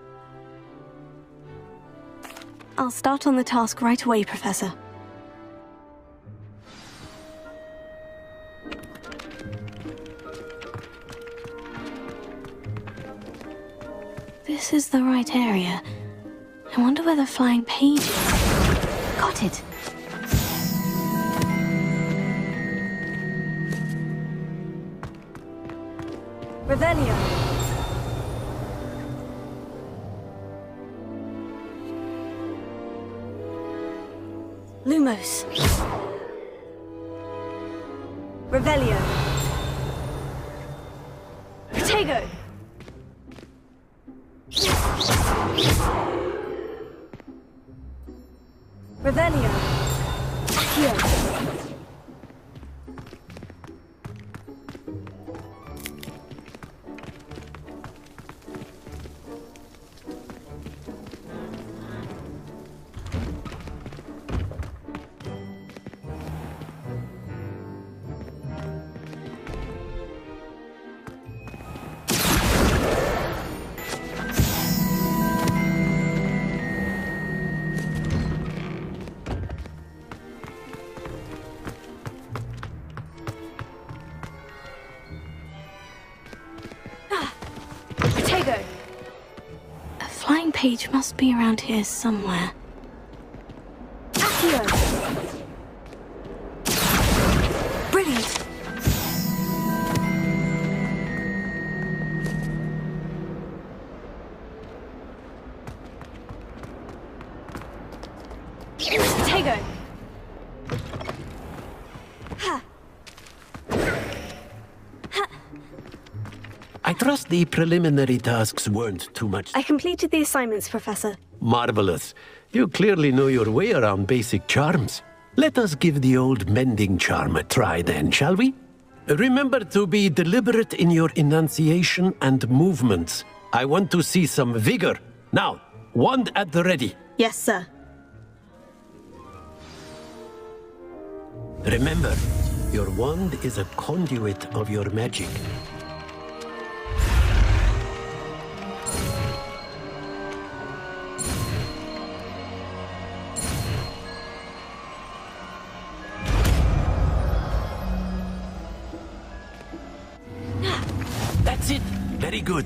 I'll start on the task right away, Professor. This is the right area. I wonder where the flying page is. Got it. Revelio. Lumos. Revelio. Protego. Revelio. Accio. A flying page must be around here somewhere. Accio. Brilliant. Protego. trust the preliminary tasks weren't too much. I completed the assignments, Professor. Marvelous. You clearly know your way around basic charms. Let us give the old mending charm a try then, shall we? Remember to be deliberate in your enunciation and movements. I want to see some vigor. Now, wand at the ready. Yes, sir. Remember, your wand is a conduit of your magic. That's it. Very good.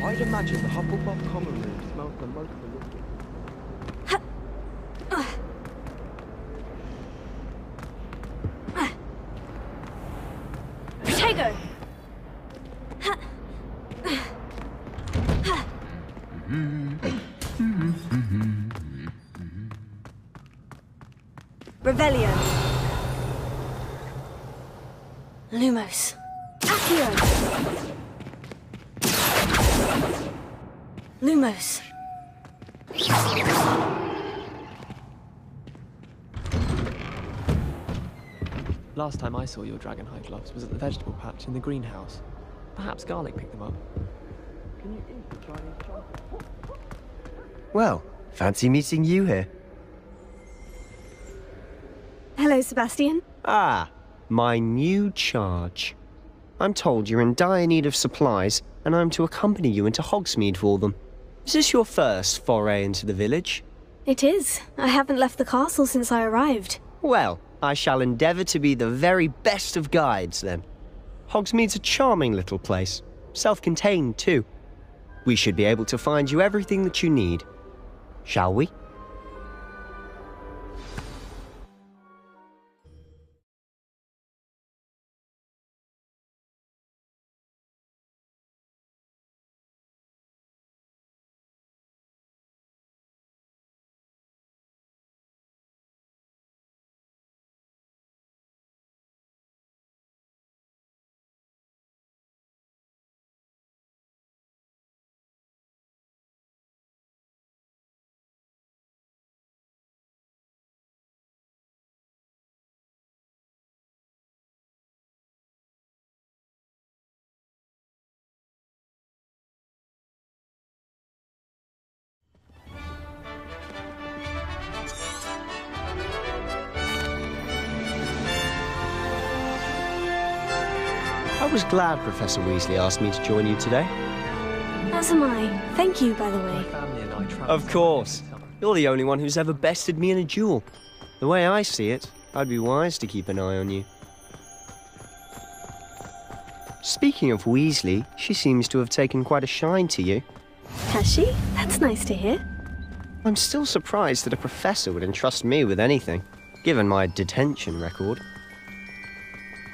I'd imagine the Hufflepuff common room smells the most delicious. Protego! Revelio. Lumos. Accio. Lumos. Last time I saw your dragonhide gloves was at the vegetable patch in the greenhouse. Perhaps Garlic picked them up. Can you eat the Chinese chocolate? Well, fancy meeting you here. Hello, Sebastian. Ah, my new charge. I'm told you're in dire need of supplies, and I'm to accompany you into Hogsmeade for them. Is this your first foray into the village? It is. I haven't left the castle since I arrived. Well, I shall endeavour to be the very best of guides, then. Hogsmeade's a charming little place. Self-contained, too. We should be able to find you everything that you need. Shall we? I was glad Professor Weasley asked me to join you today. As am I. Thank you, by the way. Of course. You're the only one who's ever bested me in a duel. The way I see it, I'd be wise to keep an eye on you. Speaking of Weasley, she seems to have taken quite a shine to you. Has she? That's nice to hear. I'm still surprised that a professor would entrust me with anything, given my detention record.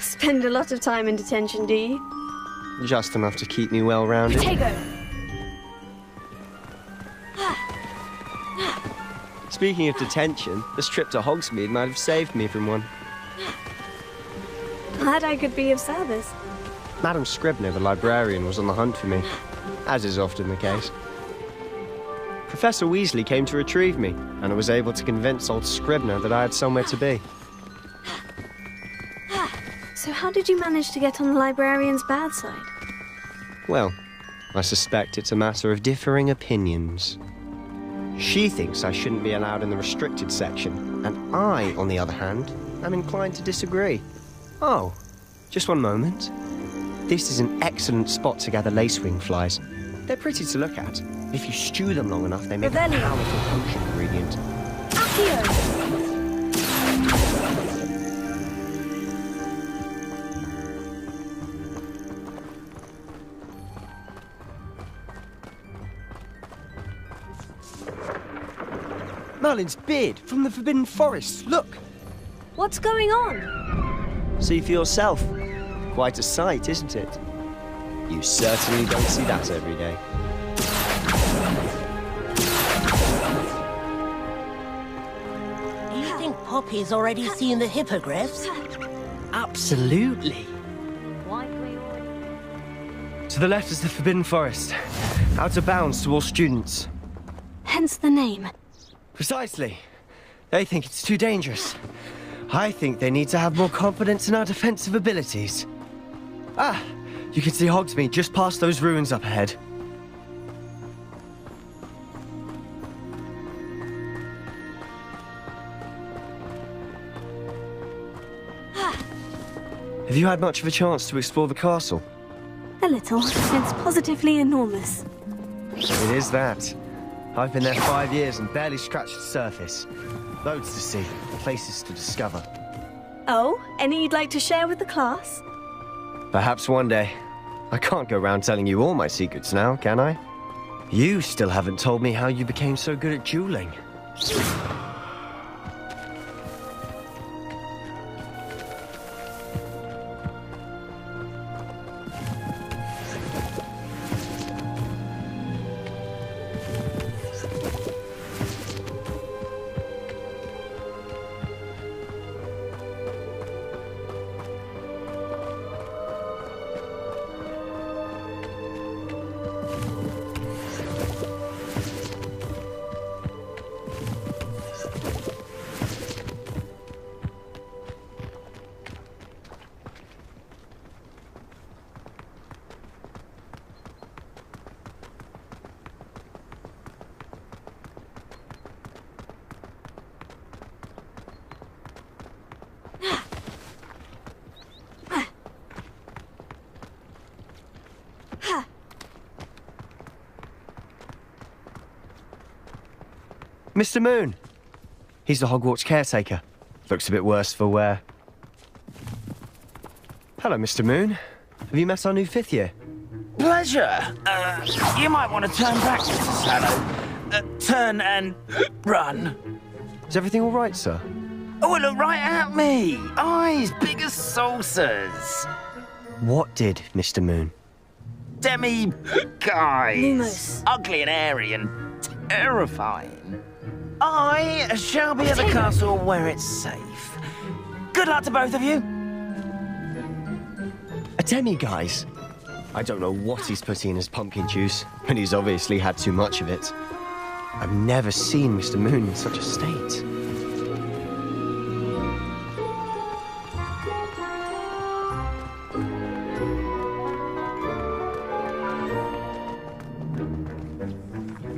Spend a lot of time in detention, do you? Just enough to keep me well-rounded. Protego! Speaking of detention, this trip to Hogsmeade might have saved me from one. Glad I could be of service. Madam Scribner, the librarian, was on the hunt for me, as is often the case. Professor Weasley came to retrieve me, and I was able to convince old Scribner that I had somewhere to be. So how did you manage to get on the librarian's bad side? Well, I suspect it's a matter of differing opinions. She thinks I shouldn't be allowed in the restricted section, and I, on the other hand, am inclined to disagree. Oh, just one moment. This is an excellent spot to gather lacewing flies. They're pretty to look at. If you stew them long enough, they make a powerful potion ingredient. Merlin's beard from the Forbidden Forest. Look! What's going on? See for yourself. Quite a sight, isn't it? You certainly don't see that every day. Do you think Poppy's already seen the hippogriffs? Absolutely. To the left is the Forbidden Forest. Out of bounds to all students. Hence the name. Precisely. They think it's too dangerous. I think they need to have more confidence in our defensive abilities. Ah, you can see Hogsmeade just past those ruins up ahead. Have you had much of a chance to explore the castle? A little. It's positively enormous. It is that. I've been there 5 years and barely scratched the surface. Loads to see, places to discover. Oh, any you'd like to share with the class? Perhaps one day. I can't go around telling you all my secrets now, can I? You still haven't told me how you became so good at dueling. Mr. Moon. He's the Hogwarts caretaker. Looks a bit worse for wear. Hello, Mr. Moon. Have you met our new 5th year? Pleasure. You might want to turn back, Mr. Sallow. Turn and run. Is everything all right, sir? Oh, look right at me. Eyes big as saucers. What did, Mr. Moon? Demi-guys. Lumos. Ugly and airy and terrifying. I shall be at the castle where it's safe. Good luck to both of you. A demi-guise? I don't know what he's putting in his pumpkin juice, and he's obviously had too much of it. I've never seen Mr. Moon in such a state.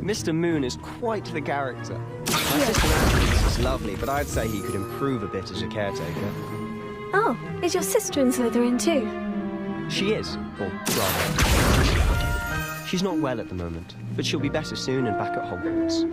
Mr. Moon is quite the character. My sister Agnes is lovely, but I'd say he could improve a bit as a caretaker. Oh, is your sister in Slytherin too? She is, or rather. She's not well at the moment, but she'll be better soon and back at Hogwarts.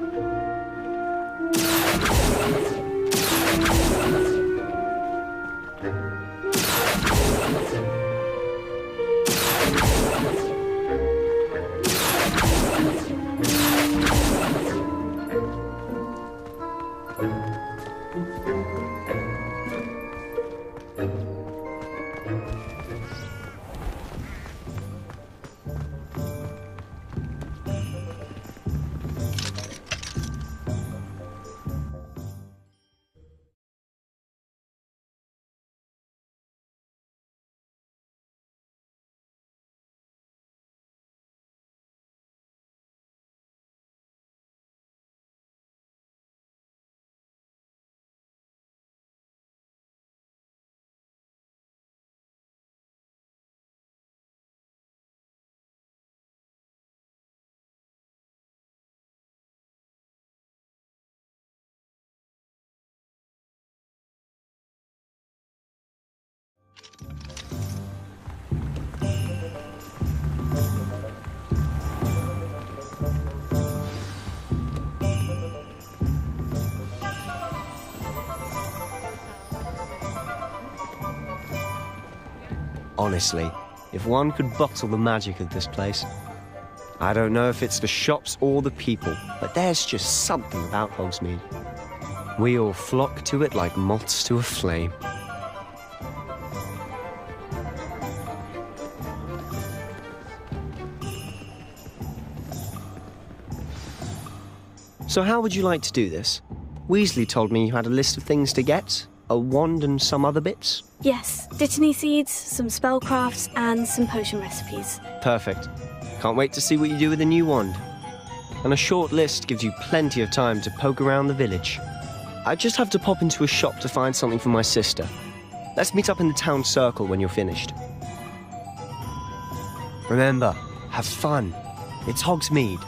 Honestly, if one could bottle the magic of this place. I don't know if it's the shops or the people, but there's just something about Hogsmeade. We all flock to it like moths to a flame. So how would you like to do this? Weasley told me you had a list of things to get. A wand and some other bits? Yes, Dittany seeds, some spellcrafts, and some potion recipes. Perfect. Can't wait to see what you do with the new wand. And a short list gives you plenty of time to poke around the village. I just have to pop into a shop to find something for my sister. Let's meet up in the town circle when you're finished. Remember, have fun. It's Hogsmeade.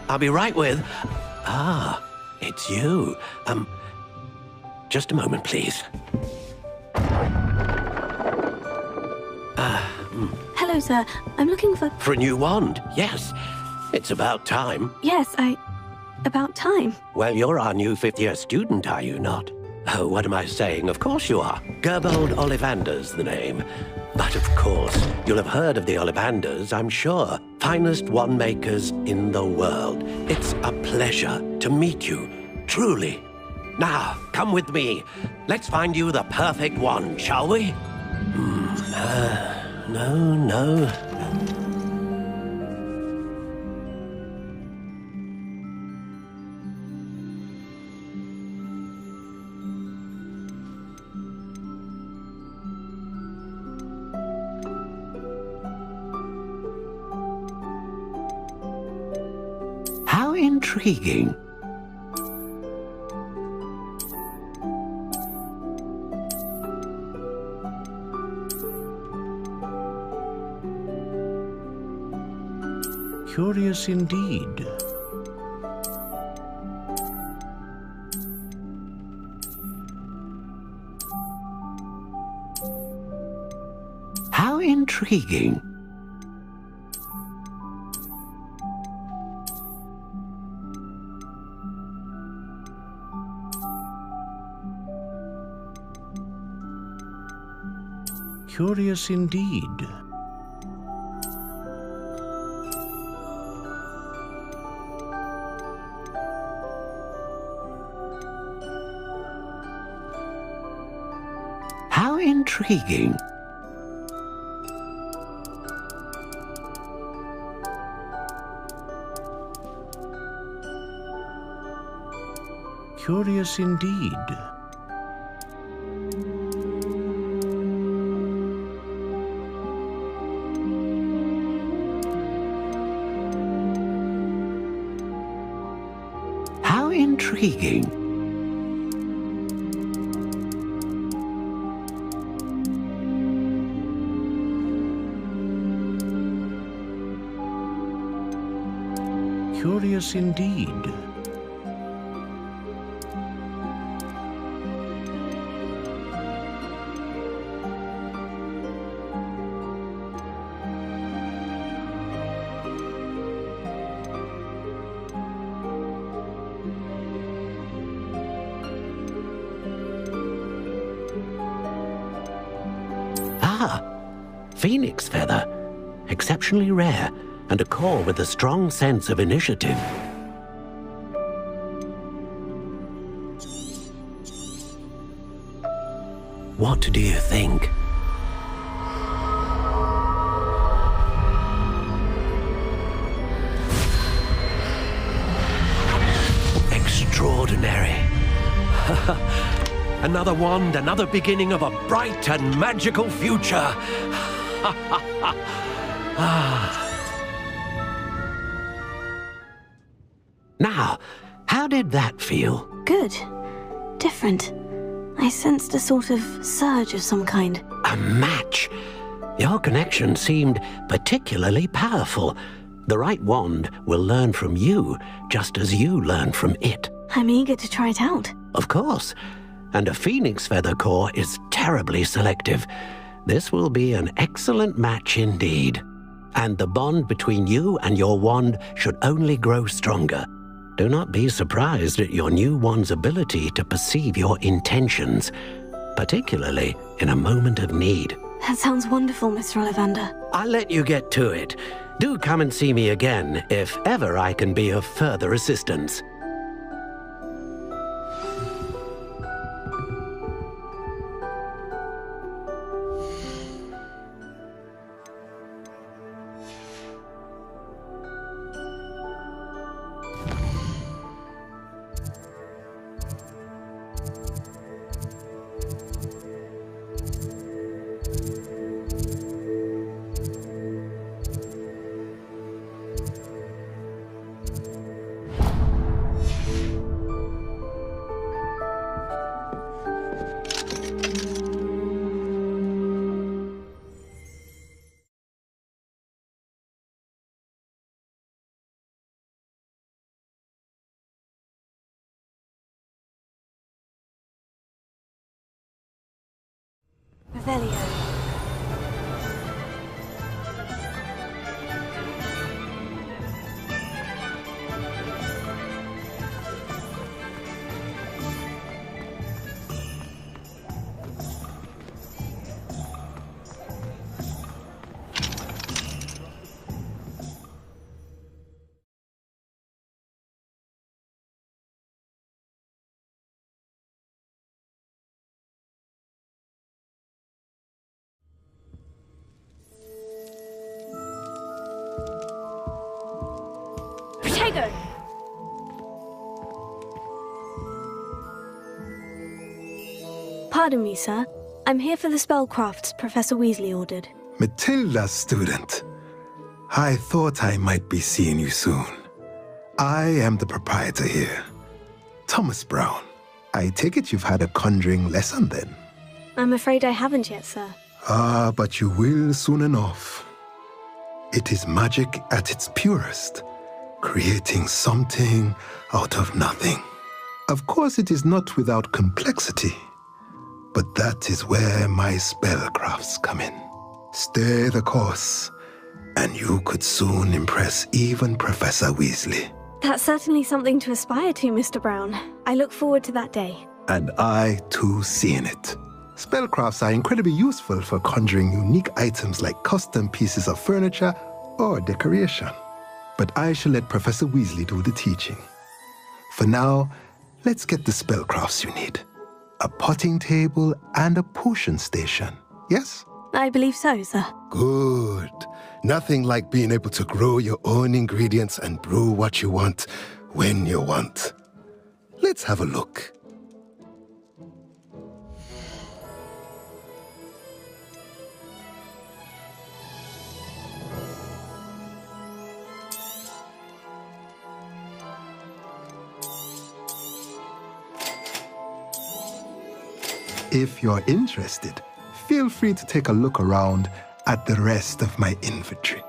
I'll be right with... Ah, it's you. Just a moment, please. Hello, sir. I'm looking for... For a new wand, yes. It's about time. Yes, about time. Well, you're our new fifth-year student, are you not? Oh, what am I saying? Of course you are. Gerbold Ollivander's the name. But of course, you'll have heard of the Ollivanders, I'm sure. Finest wand makers in the world. It's a pleasure to meet you, truly. Now, come with me. Let's find you the perfect wand, shall we? No. How intriguing. Curious indeed. How intriguing. Curious indeed. How intriguing. Curious indeed. How intriguing. Curious indeed. Ah, phoenix feather. Exceptionally rare, and a core with a strong sense of initiative. What do you think? Extraordinary. Another wand, another beginning of a bright and magical future. Now, how did that feel? Good. Different. I sensed a sort of surge of some kind. A match. Your connection seemed particularly powerful. The right wand will learn from you, just as you learn from it. I'm eager to try it out. Of course. And a phoenix feather core is terribly selective. This will be an excellent match indeed. And the bond between you and your wand should only grow stronger. Do not be surprised at your new wand's ability to perceive your intentions, particularly in a moment of need. That sounds wonderful, Mr. Ollivander. I'll let you get to it. Do come and see me again if ever I can be of further assistance. Revelio. Pardon me, sir. I'm here for the spellcrafts Professor Weasley ordered. Matilda's student. I thought I might be seeing you soon. I am the proprietor here, Thomas Brown. I take it you've had a conjuring lesson then? I'm afraid I haven't yet, sir. Ah, but you will soon enough. It is magic at its purest, creating something out of nothing. Of course, it is not without complexity, but that is where my spellcrafts come in. Stay the course, and you could soon impress even Professor Weasley. That's certainly something to aspire to, Mr. Brown. I look forward to that day. And I, too, seeing it. Spellcrafts are incredibly useful for conjuring unique items like custom pieces of furniture or decoration. But I shall let Professor Weasley do the teaching. For now, let's get the spellcrafts you need. A potting table and a potion station, yes? I believe so, sir. Good. Nothing like being able to grow your own ingredients and brew what you want when you want. Let's have a look. If you're interested, feel free to take a look around at the rest of my inventory.